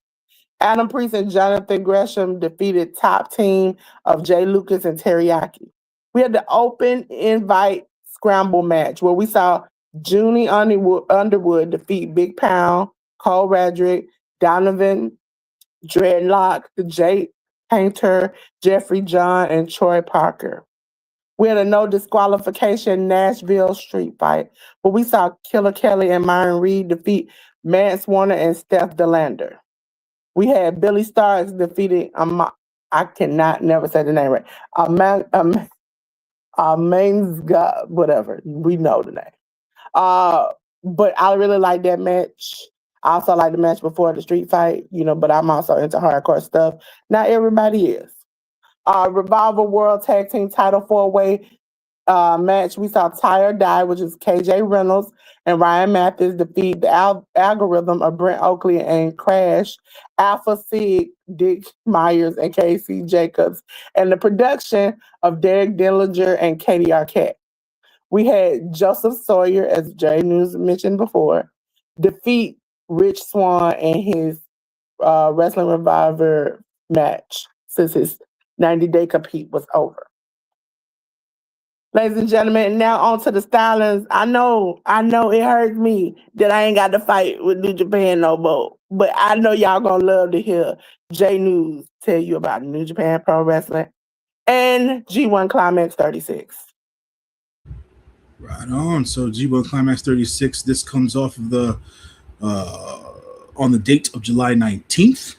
Adam Priest and Jonathan Gresham defeated top team of Jay Lucas and Teriyaki. We had the open invite scramble match where we saw Junie Underwood defeat Big Pound, Cole Radrick, Donovan Dreadlock, Jake Painter, Jeffrey John, and Troy Parker. We had a no disqualification Nashville street fight where we saw Killer Kelly and Myron Reed defeat Mance Warner and Steph DeLander. We had Billy Starks defeating, I cannot never say the name right, Mainsga, whatever, we know the name. But I really like that match. I also like the match before the street fight, but I'm also into hardcore stuff. Not everybody is. Revolver World Tag Team Title 4-way match. We saw Tie or Die, which is KJ Reynolds and Ryan Mathis defeat the algorithm of Brent Oakley and Crash, Alpha Sig, Dick Myers, and Casey Jacobs, and the production of Derek Dillinger and Katie Arquette. We had Joseph Sawyer, as Jay News mentioned before, defeat Rich Swann in his Wrestling Revolver match, since his 90-day compete was over. Ladies and gentlemen, now on to the stylings. I know it hurts me that I ain't got to fight with New Japan no more. But I know y'all gonna love to hear J News tell you about New Japan Pro Wrestling and G1 Climax 36.
Right on. So G1 Climax 36. This comes off of the on the date of July 19th.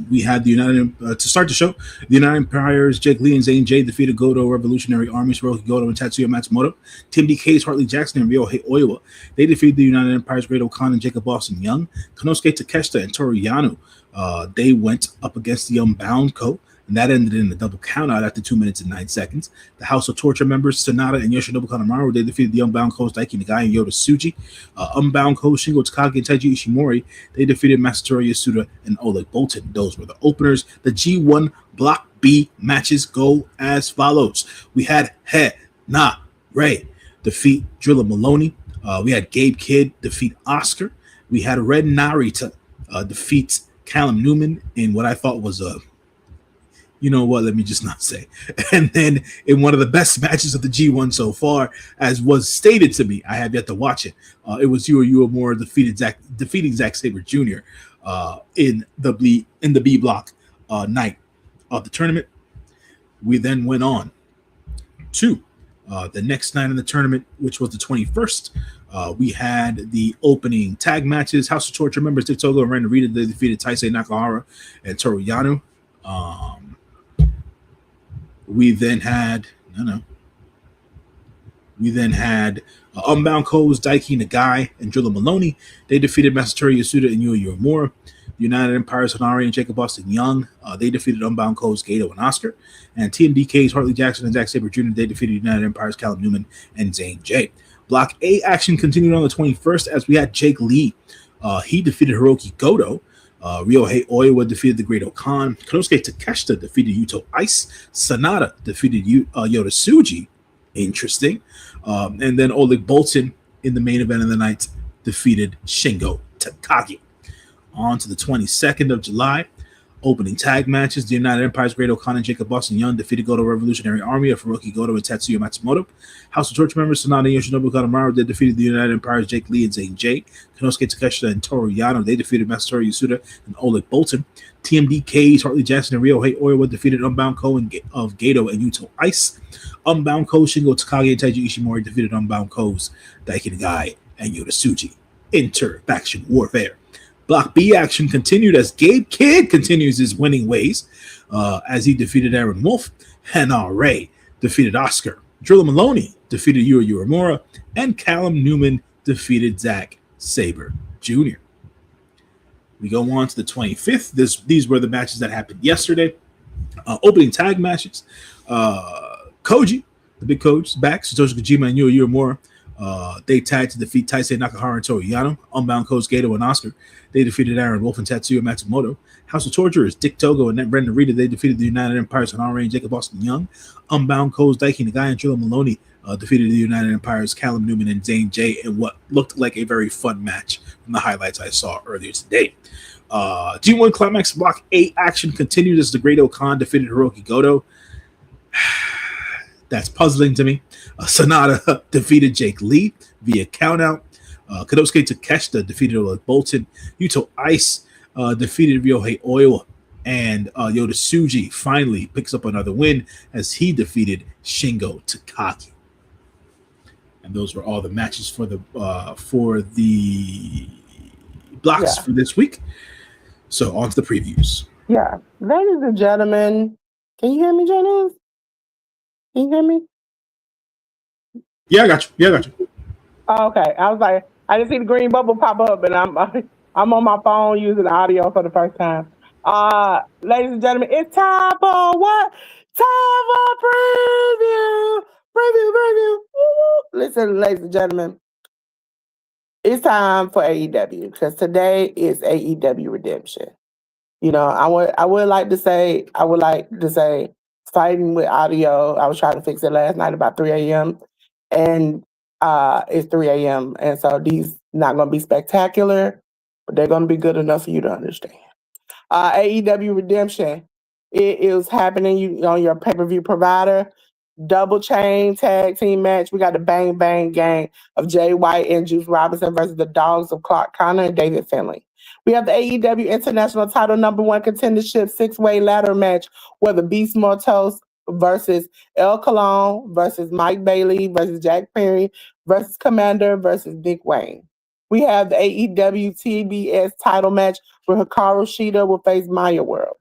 We had the United to start the show. The United Empires, Jake Lee and Zane J defeated Goto Revolutionary Armies, Hiroki Goto and Tatsuya Matsumoto. Tim DK's Hartley Jackson and Ryohei Oiwa. They defeated the United Empires, Great O'Khan and Jacob Austin Young. Konosuke Takeshita and Toru Yano. They went up against the Unbound Co. And that ended in a double countout after 2 minutes and 9 seconds. The House of Torture members, Sonata and Yoshinobu Kanemaru, they defeated the Unbound Co's Daiki Nagai and Yota Tsuji. Unbound Co, Shingo Takagi and Taiji Ishimori, they defeated Masatori Yasuda and Oleg Boltin. Those were the openers. The G1 Block B matches go as follows. We had He Na Ray defeat Drilla Maloney. We had Gabe Kidd defeat Oscar. We had Red Narita defeat Callum Newman in what I thought was a you know what, let me just not say. And then in one of the best matches of the G1 so far, as was stated to me, I have yet to watch it. It was Yu Amura defeating Zack Sabre Jr. In the B block night of the tournament. We then went on to the next night in the tournament, which was the 21st. We had the opening tag matches. House of Torture members Dick Togo and Ren Narita, they defeated Taisei Nakahara and Toru Yano. We then had Unbound Co's Daiki Nagai and Drilla Maloney. They defeated Masatori Yasuda and Yuya Uemura. United Empires Hanari and Jacob Austin Young. They defeated Unbound Co's Gato and Oscar. And TMDK's Hartley Jackson and Zack Sabre Jr. They defeated United Empires Callum Newman and Zane J. Block A action continued on the 21st as we had Jake Lee. He defeated Hiroki Goto. Ryohei Oiwa defeated the Great O'Khan. Konosuke Takeshita defeated Yuto Ice. Sonata defeated Yota Tsuji. Interesting. And then Oleg Boltin in the main event of the night defeated Shingo Takagi. On to the 22nd of July. Opening tag matches. The United Empire's Great O'Khan and Jacob Austin Young defeated Goto Revolutionary Army of Hiroki Goto and Tatsuya Matsumoto. House of Torture members Sonata and Yoshinobu Kanemaru, they defeated the United Empire's Jake Lee and Zane J. Konosuke Takeshita and Toru Yano, they defeated Masatori Yasuda and Oleg Boltin. TMDK's Hartley Jackson and Ryohei Oiwa defeated Unbound Co of Gato and Yuto Ice. Unbound Co, Shingo Takagi and Taiji Ishimori defeated Unbound Co's Daiki Nagai and Yota Tsuji. Inter-faction warfare. Block B action continued as Gabe Kidd continues his winning ways as he defeated Aaron Wolf. NRA defeated Oscar. Drilla Maloney defeated Yuya Uemura. And Callum Newman defeated Zack Sabre Jr. We go on to the 25th. These were the matches that happened yesterday. Opening tag matches. Koji, the big coach, is back. Satoshi Kojima and Yuya Uemura. They tagged to defeat Taisei Nakahara and Toru Yano. Unbound Co's Gato and Oscar. They defeated Aaron Wolf and Tatsuya Matsumoto. House of Torturers, Dick Togo and Ren Narita. They defeated the United Empires Hanare and Jacob Austin Young. Unbound Co's Daiki Nagai and Drilla Maloney defeated the United Empires Callum Newman and Zane J in what looked like a very fun match from the highlights I saw earlier today. G1 Climax Block A action continued as the Great O'Khan defeated Hiroki Goto. That's puzzling to me. Sonata defeated Jake Lee via countout. Konosuke Takeshita defeated Oleg Boltin. Yuto Ice defeated Ryohei Oiwa. And Yota Tsuji finally picks up another win as he defeated Shingo Takagi. And those were all the matches for the blocks for this week. So on to the previews.
Yeah. Ladies and gentlemen, can you hear me, Janice? Can you hear me?
Yeah, I got you.
Oh, okay. I was like, I didn't see the green bubble pop up, and I'm on my phone using audio for the first time. Ladies and gentlemen, it's time for what? Time for preview. Woo-woo. Listen, ladies and gentlemen, it's time for AEW because today is AEW Redemption. You know, I would like to say fighting with audio. I was trying to fix it last night about 3 a.m. and it's 3 a.m. And so these not going to be spectacular, but they're going to be good enough for you to understand. AEW Redemption. It is happening on your pay-per-view provider. Double chain tag team match. We got the Bang Bang Gang of Jay White and Juice Robinson versus the Dogs of Clark Connor and David Finlay. We have the AEW International Title #1 Contendership 6-way ladder match where the Beast Mortos versus El Colon versus Mike Bailey versus Jack Perry versus Commander versus Nick Wayne. We have the AEW TBS title match where Hikaru Shida will face Maya World.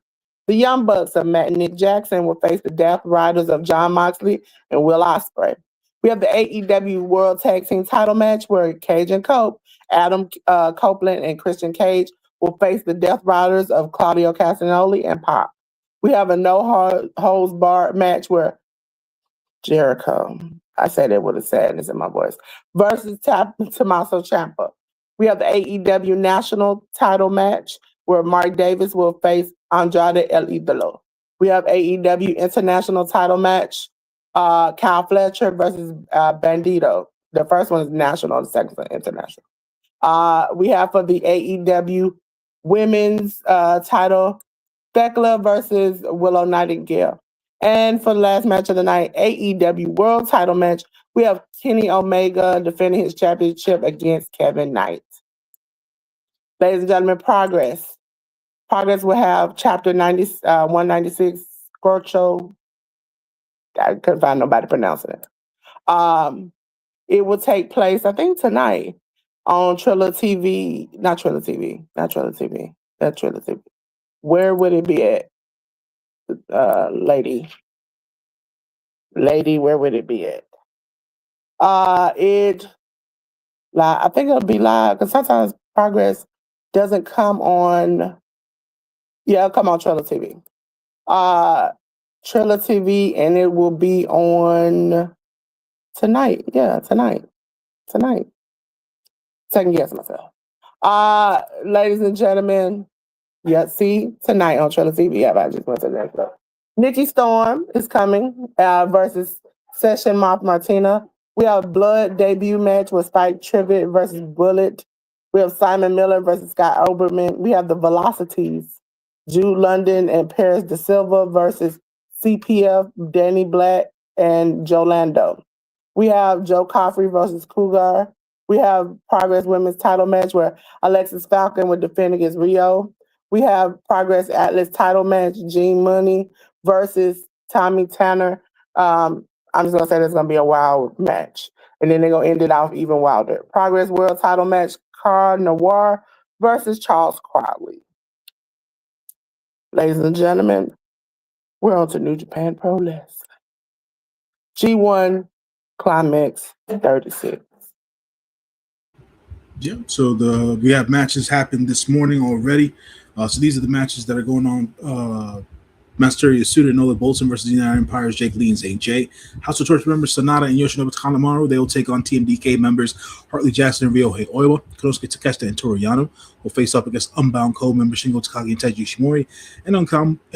The Young Bucks of Matt and Nick Jackson will face the Death Riders of Jon Moxley and Will Ospreay. We have the AEW World Tag Team title match where Cage and Cope, Adam Copeland and Christian Cage will face the Death Riders of Claudio Castagnoli and Pac. We have a no holds barred match where Jericho, I say that with a sadness in my voice, versus Tommaso Ciampa. We have the AEW National title match where Mark Davis will face Andrade El Idolo. We have AEW International title match, Kyle Fletcher versus Bandito. The first one is national, the second one is international. We have for the AEW Women's title, Thekla versus Willow Nightingale. And for the last match of the night, AEW World title match, we have Kenny Omega defending his championship against Kevin Knight. Ladies and gentlemen, Progress. Progress will have chapter 196, Scorcho. I couldn't find nobody pronouncing it. It will take place, I think, tonight on Triller TV. Not Triller TV. Where would it be at? Lady, where would it be at? I think it'll be live because sometimes Progress doesn't come on. Yeah, it'll come on Triller TV. Triller TV, and it will be on tonight. Yeah, tonight. Second guess myself. Ladies and gentlemen, see, tonight on Triller TV. Yeah, I just went to the next one. Nikki Storm is coming versus Session Moth Martina. We have Blood debut match with Spike Trivet versus Bullet. We have Simon Miller versus Scott Oberman. We have the Velocities, Jude London and Paris Da Silva versus CPF, Danny Black and Joe Lando. We have Joe Coffey versus Cougar. We have Progress Women's title match where Alexis Falcon would defend against Rio. We have Progress Atlas title match, Gene Money versus Tommy Tanner. I'm just going to say there's going to be a wild match. And then they're going to end it off even wilder. Progress World title match, Carl Noir versus Charles Crowley. Ladies and gentlemen, we're on to New Japan Pro Wrestling. G1 Climax 36.
Yeah, so we have matches happened this morning already. So these are the matches that are going on. Master Yasuda and Nola Bolton versus the United Empires, Jake Lee and St. J. House of Torch members Sonata and Yoshinobu Kanemaru. They will take on TMDK members Hartley Jackson and Ryohei Oiwa. Konosuke Takeshita and Toru Yano will face up against Unbound Code members Shingo Takagi and Taiji Ishimori. And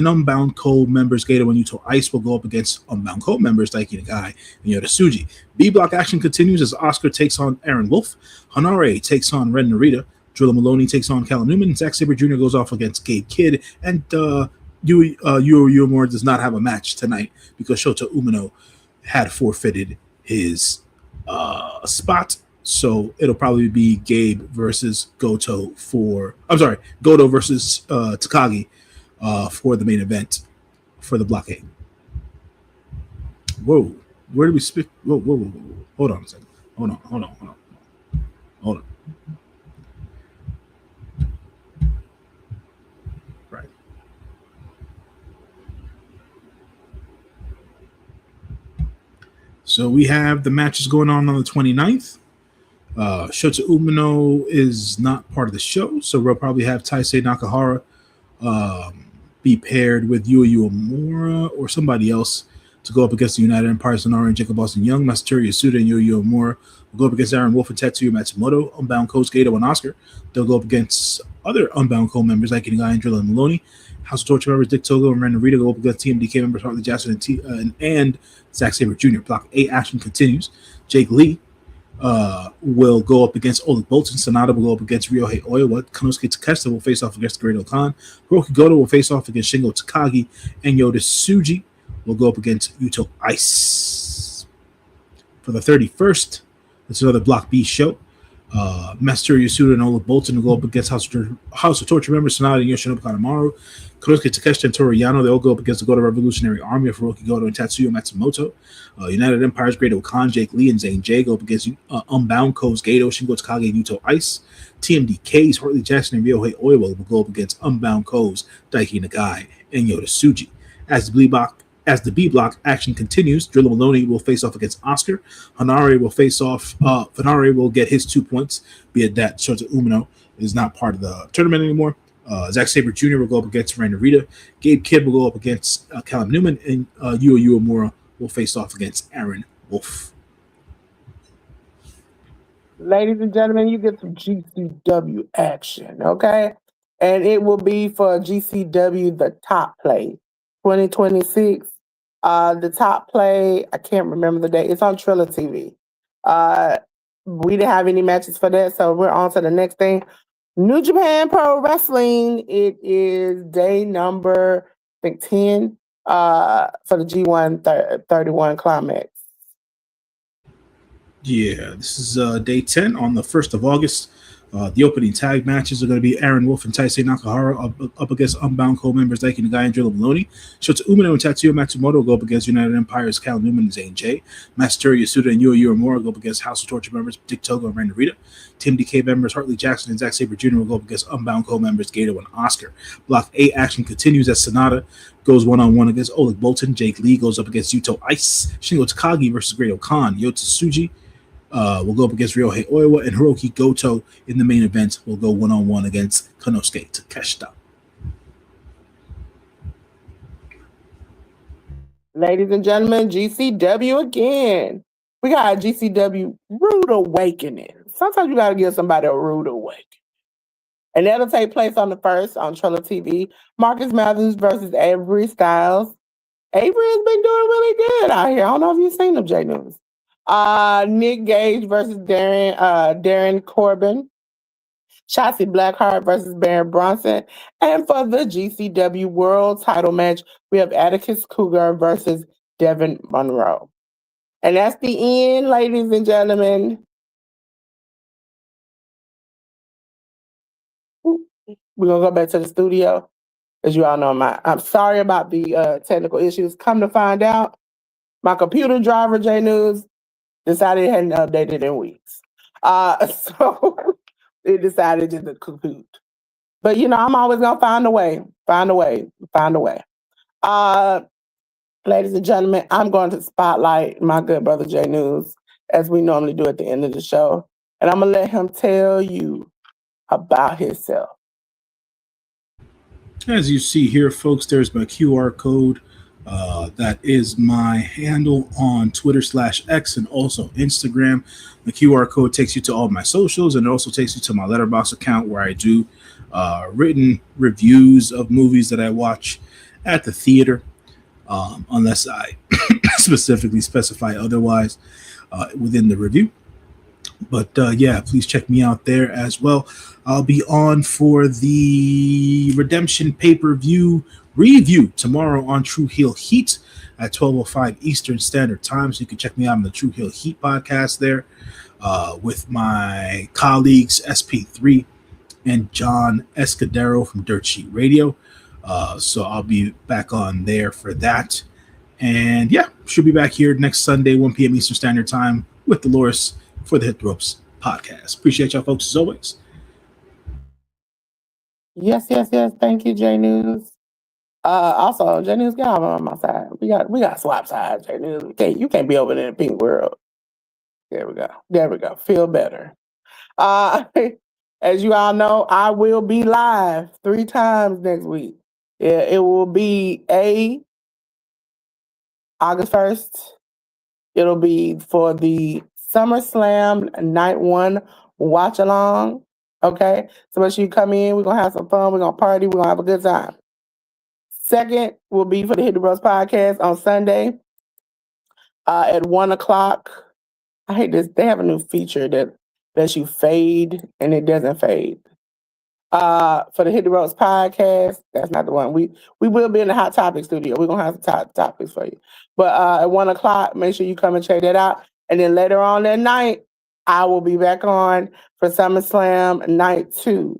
Unbound Code members Gato and Yuto Ice will go up against Unbound Code members Daiki Nagai and Yota Tsuji. B-Block action continues as Oscar takes on Aaron Wolf. Hanare takes on Ren Narita. Drilla Maloney takes on Callum Newman. Zack Sabre Jr. goes off against Gabe Kidd. And Yuri Uemura does not have a match tonight because Shota Umino had forfeited his spot. So it'll probably be Gabe versus Goto Goto versus Takagi for the main event for the blockade. Whoa, where do we speak? Whoa. Hold on a second. Hold on. Right. So we have the matches going on the 29th. Shota Umino is not part of the show, so we'll probably have Taisei Nakahara be paired with Yui Uemura or somebody else to go up against the United Empire, Sonara and Jacob Austin Young. Masatori Yasuda and Yui Uemura will go up against Aaron Wolf and Tetsuya Matsumoto. Unbound Codes Gato and Oscar. They'll go up against other Unbound Code members like Nagai and Drilla and Maloney. House of Torture members Dick Togo and Ren Narita go up against TMDK members Hartley Jackson and Zack Sabre Jr. Block A action continues. Jake Lee will go up against Oleg Bolton. Sonata will go up against Ryohei Oiwa. Konosuke Takeshita will face off against Great Okan. Hiroki Goto will face off against Shingo Takagi. And Yota Tsuji will go up against Yuto Ice. For the 31st, it's another Block B show. Master Yasuda and Oleg Bolton will go up against House of Torture members Sonata and Yoshinobu Kanemaru. Konosuke Takeshita and Toru Yano, they'll go up against the Goto Revolutionary Army of Hiroki Goto and Tatsuya Matsumoto. United Empire's Great Okan, Jake Lee, and Zane J go up against Unbound Co's Gato, Shingo Takagi, and Yuto Ice. TMDK's Hartley Jackson and Ryohei Oiwa will go up against Unbound Co's Daiki Nagai and Yota Tsuji. As the B block action continues, Drilla Maloney will face off against Oscar. Hanare will face off. Hanare will get his 2 points, be it that Shota Umino is not part of the tournament anymore. Zack Sabre Jr. will go up against Ray Narita. Gabe Kidd will go up against Callum Newman, and Yu Uemura will face off against Aaron Wolf.
Ladies and gentlemen, you get some GCW action, okay? And it will be for GCW the top play 2026. The top play, I can't remember the date. It's on Triller TV. We didn't have any matches for that, so we're on to the next thing. New Japan Pro Wrestling. It is day number, I think, 10 for the G1 31 Climax.
Yeah, this is day 10 on the 1st of August. The opening tag matches are going to be Aaron Wolf and Taisei Nakahara up against Unbound co-members Daiki Nagai and Drilla Maloney. Shota Umino and Tatsuya Matsumoto will go up against United Empire's Cal Newman and Zane J. Master Yasuda and Yu Uemura go up against House of Torture members Dick Togo and Ray Narita. Team DK members Hartley Jackson and Zack Sabre Jr. will go up against Unbound co-members Gato and Oscar. Block 8 action continues as Sonata goes one-on-one against Oleg Bolton. Jake Lee goes up against Yuto Ice. Shingo Takagi versus Great Okan. Yota Tsuji will go up against Ryohei Oiwa, and Hiroki Goto in the main event will go one-on-one against Konosuke Takeshita.
Ladies and gentlemen, GCW again. We got a GCW Rude Awakening. Sometimes you got to give somebody a rude awakening. And that'll take place on the 1st on Triller TV. Marcus Matthews versus Avery Styles. Avery has been doing really good out here. I don't know if you've seen him, J News. Nick Gage versus Darren Corbin. Shotzi Blackheart versus Baron Bronson. And for the GCW World title match, we have Atticus Cougar versus Devin Monroe. And that's the end, ladies and gentlemen. We're going to go back to the studio. As you all know, I'm sorry about the technical issues. Come to find out, my computer driver, J News, decided it hadn't updated in weeks. So it decided to compute. But, I'm always going to find a way. Ladies and gentlemen, I'm going to spotlight my good brother, J News, as we normally do at the end of the show. And I'm going to let him tell you about himself.
As you see here, folks, there's my QR code. That is my handle on Twitter/X and also Instagram. The QR code takes you to all my socials, and it also takes you to my Letterboxd account where I do written reviews of movies that I watch at the theater, unless I specifically specify otherwise within the review. But yeah, please check me out there as well. I'll be on for the Redemption pay-per-view review tomorrow on True Heel Heat at 12:05 Eastern Standard Time. So you can check me out on the True Heel Heat podcast there with my colleagues SP3 and John Escudero from Dirt Sheet Radio. So I'll be back on there for that. And yeah, should be back here next Sunday, 1 p.m. Eastern Standard Time with Delores for the Hit the Ropes podcast. Appreciate y'all folks as always.
Yes. Thank you, J News. Also, J News, get on my side. We got swap sides, J News. You can't be over there in the pink world. There we go. Feel better. As you all know, I will be live 3 times next week. Yeah, it will be August 1st. It'll be for the SummerSlam Night 1 watch along. Okay? So make sure you come in. We're going to have some fun. We're going to party. We're going to have a good time. Second will be for the Hit the Ropes podcast on Sunday at 1 o'clock I hate this. They have a new feature that lets you fade and it doesn't fade. For the Hit the Roads podcast, that's not the one. We will be in the Hot Topic studio. We're gonna have the top topics for you. But at 1 o'clock, make sure you come and check that out. And then later on that night, I will be back on for SummerSlam Night 2.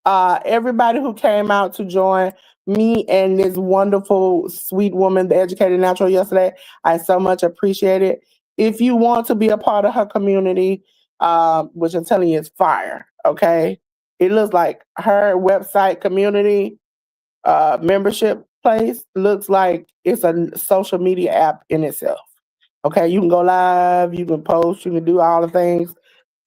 Everybody who came out to join me and this wonderful, sweet woman, the Educated Natural, yesterday, I so much appreciate it. If you want to be a part of her community, which I'm telling you is fire, okay? It looks like her website community membership place looks like it's a social media app in itself. Okay, you can go live, you can post, you can do all the things.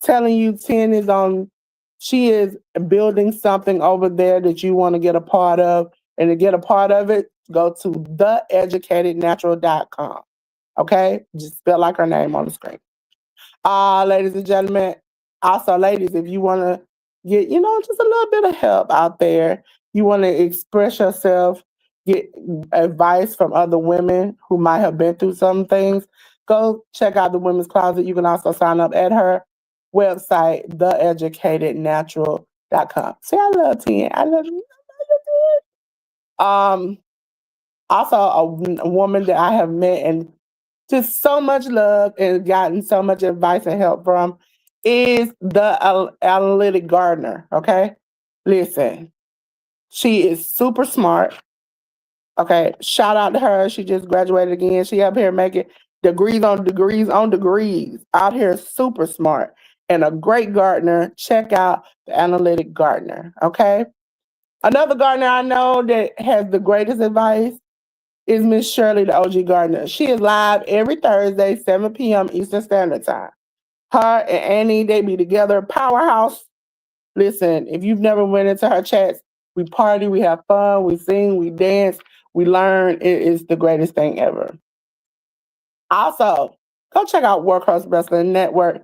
Telling you, 10 is on, she is building something over there that you want to get a part of. And to get a part of it, go to theeducatednatural.com. Okay, just spell like her name on the screen. Ladies and gentlemen, also ladies, if you want to get, just a little bit of help out there, you want to express yourself, get advice from other women who might have been through some things, go check out the Women's Closet. You can also sign up at her website, theeducatednatural.com. See, I love 10. I love you. Also a woman that I have met and just so much love and gotten so much advice and help from is the analytic gardener. Okay. Listen, she is super smart. Okay. Shout out to her. She just graduated again. She up here making degrees on degrees on degrees. Out here, super smart and a great gardener. Check out the analytic gardener. Okay. Another gardener I know that has the greatest advice is Miss Shirley, the OG Gardener. She is live every Thursday, 7 p.m. Eastern Standard Time. Her and Annie, they be together. Powerhouse. Listen, if you've never went into her chats, we party, we have fun, we sing, we dance, we learn. It is the greatest thing ever. Also, go check out Workhorse Wrestling Network.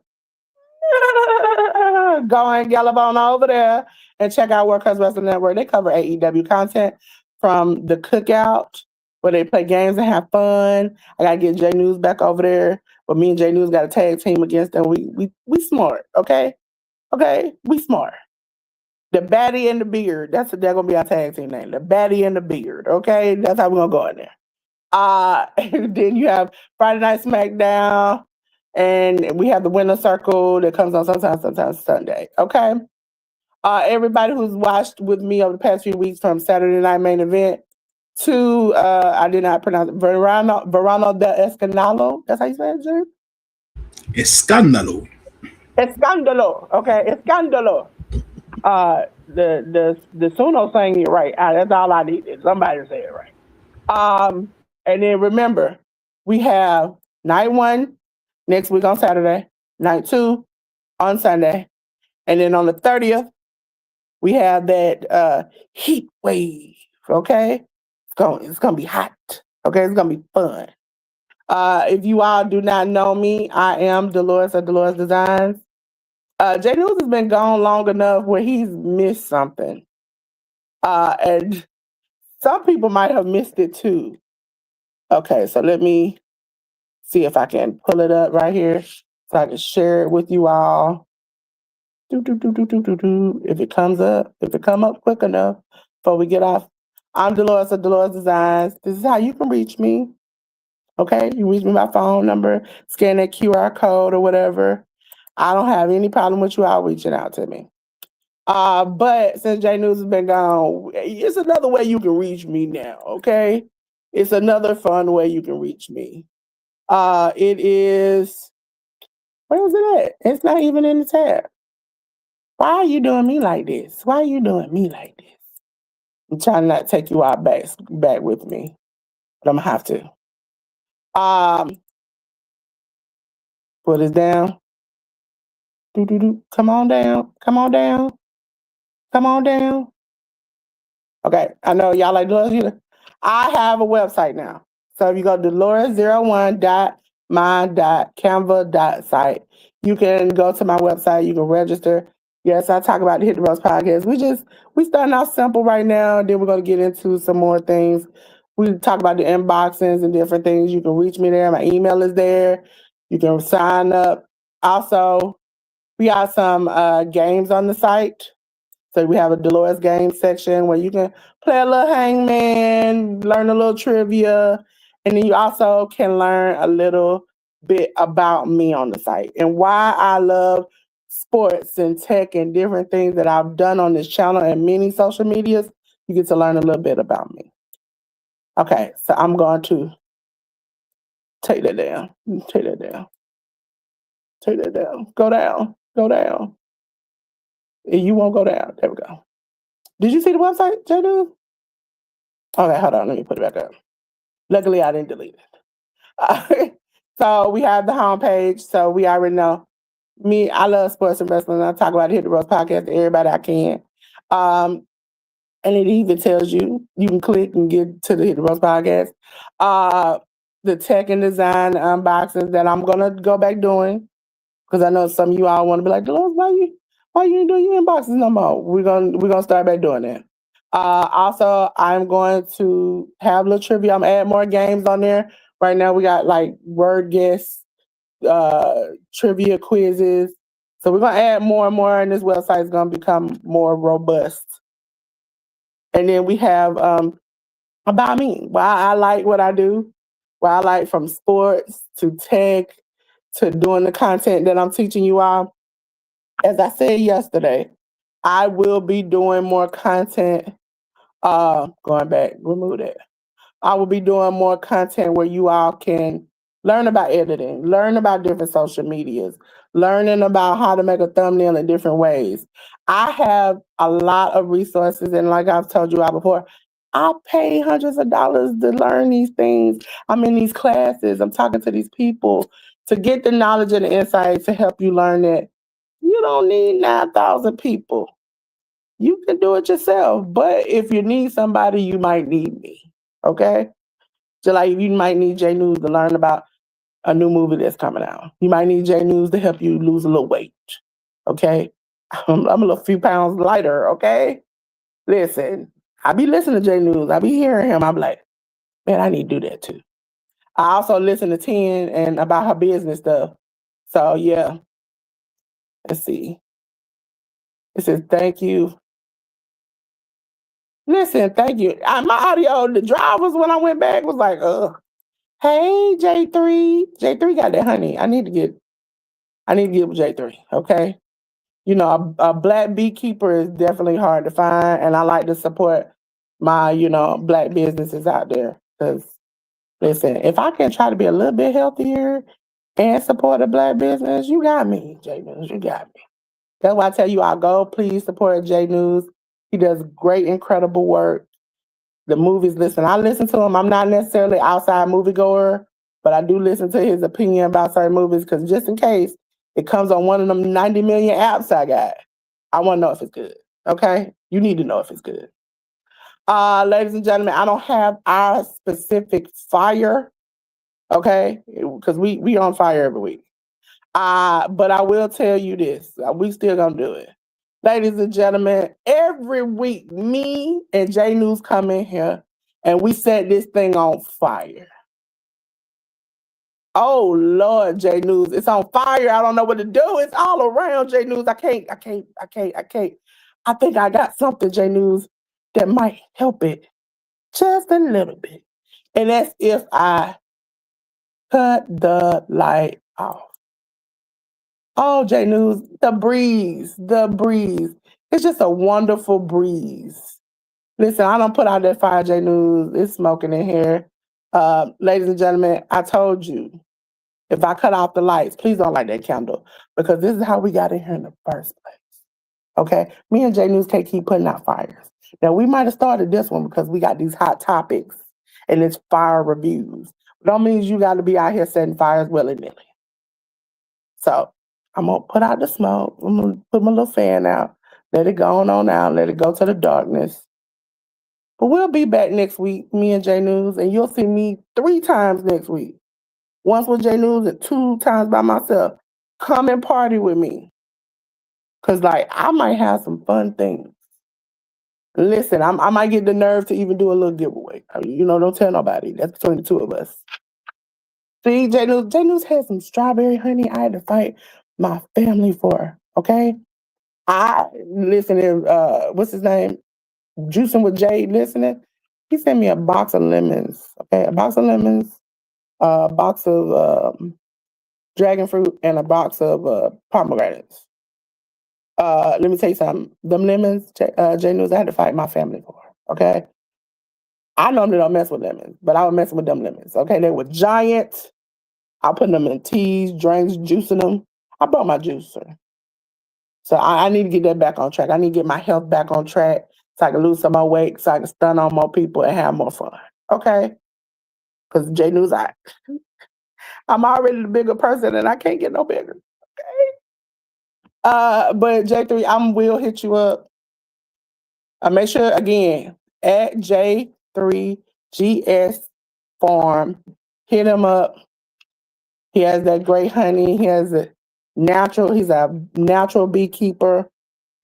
Go and gallop on over there and check out Workhorse Wrestling Network. They cover AEW content from the cookout where they play games and have fun. I gotta get J News back over there, but me and J News got a tag team against them. We smart, okay? Okay, we smart. The Baddie and the Beard. That's gonna be our tag team name. The Baddie and the Beard. Okay, that's how we're gonna go in there. Then you have Friday Night SmackDown, and we have the Winner Circle that comes on sometimes Sunday. Okay. Everybody who's watched with me over the past few weeks from Saturday Night Main Event to I did not pronounce it, Verano del Escandalo. That's how you say it, Jim?
Escándalo.
Escandalo. Okay, Escandalo. The Suno saying it right. That's all I needed. Somebody say it right. And then remember, we have night 1 next week on Saturday, night 2 on Sunday, and then on the 30th, we have that heat wave. Okay, it's gonna be hot. Okay, it's gonna be fun. If you all do not know me, I am Delores of Delores Designs. J News has been gone long enough where he's missed something. And some people might have missed it too. Okay, so let me see if I can pull it up right here so I can share it with you all. If it come up quick enough before we get off. I'm Delores of Delores Designs. This is how you can reach me. Okay, you reach me by phone number, scan that QR code or whatever. I don't have any problem with you all reaching out to me. But since J News has been gone, it's another way you can reach me now, okay? It's another fun way you can reach me. It is, where is it at? It's not even in the tab. Why are you doing me like this? Why are you doing me like this? I'm trying not to take you out back with me, but I'm gonna have to. Put it down. Come on down. Come on down. Come on down. Okay, I know y'all like Dolores. I have a website now. So if you go to dolores01.my.canva.site, you can go to my website, you can register. Yes, I talk about the Hit the Roast podcast. We starting out simple right now, then we're gonna get into some more things. We talk about the inboxings and different things. You can reach me there. My email is there. You can sign up Also, we got some games on the site. So we have a Delores game section where you can play a little hangman, learn a little trivia, and then you also can learn a little bit about me on the site and why I love sports and tech and different things that I've done on this channel and many social medias. You get to learn a little bit about me. Okay, so I'm going to take that down. Take that down. Take that down. Go down. Go down. You won't go down. There we go. Did you see the website, Jadu? Okay, hold on. Let me put it back up. Luckily, I didn't delete it. So we have the homepage. So we already know me. I love sports and wrestling. I talk about it, Hit the Road podcast to everybody I can. And it even tells you can click and get to the Hit the Road podcast. The tech and design unboxings that I'm gonna go back doing because I know some of you all want to be like, Delores, why you ain't doing your inboxes no more? We're gonna start back doing that. Also, I'm going to have a little trivia. I'm adding more games on there. Right now, we got like word guess, trivia quizzes. So we're gonna add more and more, and this website is gonna become more robust. And then we have about me, why I like what I do, why I like from sports to tech to doing the content that I'm teaching you all. As I said yesterday, I will be doing more content. Going back, remove that. I will be doing more content where you all can learn about editing, learn about different social medias, learning about how to make a thumbnail in different ways. I have a lot of resources, and like I've told you all before, I pay hundreds of dollars to learn these things. I'm in these classes, I'm talking to these people to get the knowledge and the insight to help you learn it. You don't need 9,000 people. You can do it yourself. But if you need somebody, you might need me. Okay? Just like you might need J News to learn about a new movie that's coming out. You might need J News to help you lose a little weight. Okay? I'm a little few pounds lighter. Okay? Listen, I be listening to J News. I be hearing him. I'm like, man, I need to do that too. I also listen to 10 and about her business stuff. So yeah. Let's see. It says, thank you. Listen, thank you. My audio, the drivers when I went back was like, hey, J3. J3 got that honey. I need to get with J3, okay? You know, a black beekeeper is definitely hard to find, and I like to support my, black businesses out there. Because, listen, if I can try to be a little bit healthier and support a black business, you got me, J News. You got me. That's why I tell you, I'll go. Please support J News. He does great, incredible work. The movies, listen, I listen to him. I'm not necessarily outside moviegoer, but I do listen to his opinion about certain movies because just in case it comes on one of them 90 million apps I got, I want to know if it's good. Okay? You need to know if it's good. Ladies and gentlemen, I don't have our specific fire, okay? Because we on fire every week. But I will tell you this. We still gonna do it. Ladies and gentlemen, every week, me and J News come in here and we set this thing on fire. Oh Lord, J News, it's on fire. I don't know what to do. It's all around J News. I can't. I think I got something, J News, that might help it just a little bit. And that's if I cut the light off. Oh, J News, the breeze. It's just a wonderful breeze. Listen, I don't put out that fire, J News. It's smoking in here. Ladies and gentlemen, I told you, if I cut off the lights, please don't light that candle because this is how we got in here in the first place. Okay? Me and J News can't keep putting out fires. Now, we might have started this one because we got these hot topics and it's fire reviews. But that means you got to be out here setting fires willy-nilly. So, I'm going to put out the smoke. I'm going to put my little fan out. Let it go on out. Let it go to the darkness. But we'll be back next week, me and J News, and you'll see me 3 times next week. Once with J News and 2 times by myself. Come and party with me. Because, I might have some fun things. Listen, I might get the nerve to even do a little giveaway. Don't tell nobody. That's between the two of us. See, J News had some strawberry honey. I had to fight my family for? Okay. I listen to what's his name? Juicing with Jay listening. He sent me a box of lemons. Okay, a box of lemons, a box of dragon fruit, and a box of pomegranates. Let me tell you something. Them lemons, Jay News, I had to fight my family for. Okay. I normally don't mess with lemons, but I was messing with them lemons. Okay, they were giant. I put them in teas, drinks, juicing them. I brought my juicer. So I need to get that back on track. I need to get my health back on track so I can lose some more weight, so I can stun on more people and have more fun. Okay? Because J News, I'm already the bigger person and I can't get no bigger. Okay? But J3, will hit you up. Make sure again at J3GS Farm. Hit him up. He has that great honey. He's a natural beekeeper.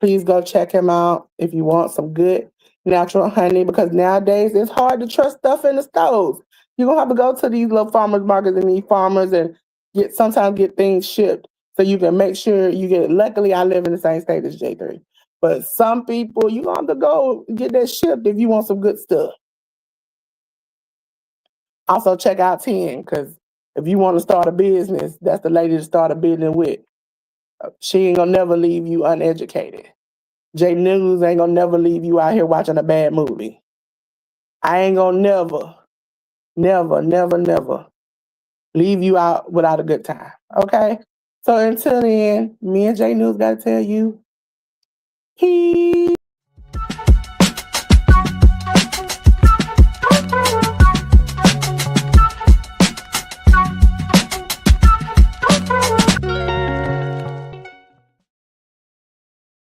Please go check him out if you want some good natural honey, because nowadays it's hard to trust stuff in the stores. You're gonna have to go to these little farmers markets and these farmers and sometimes get things shipped so you can make sure you get it. Luckily, I live in the same state as J3. But some people, you're gonna have to go get that shipped if you want some good stuff. Also check out 10, because if you want to start a business, that's the lady to start a business with. She ain't gonna never leave you uneducated. J News ain't gonna never leave you out here watching a bad movie. I ain't gonna never leave you out without a good time. Okay? So until then, me and J News gotta tell you, peace.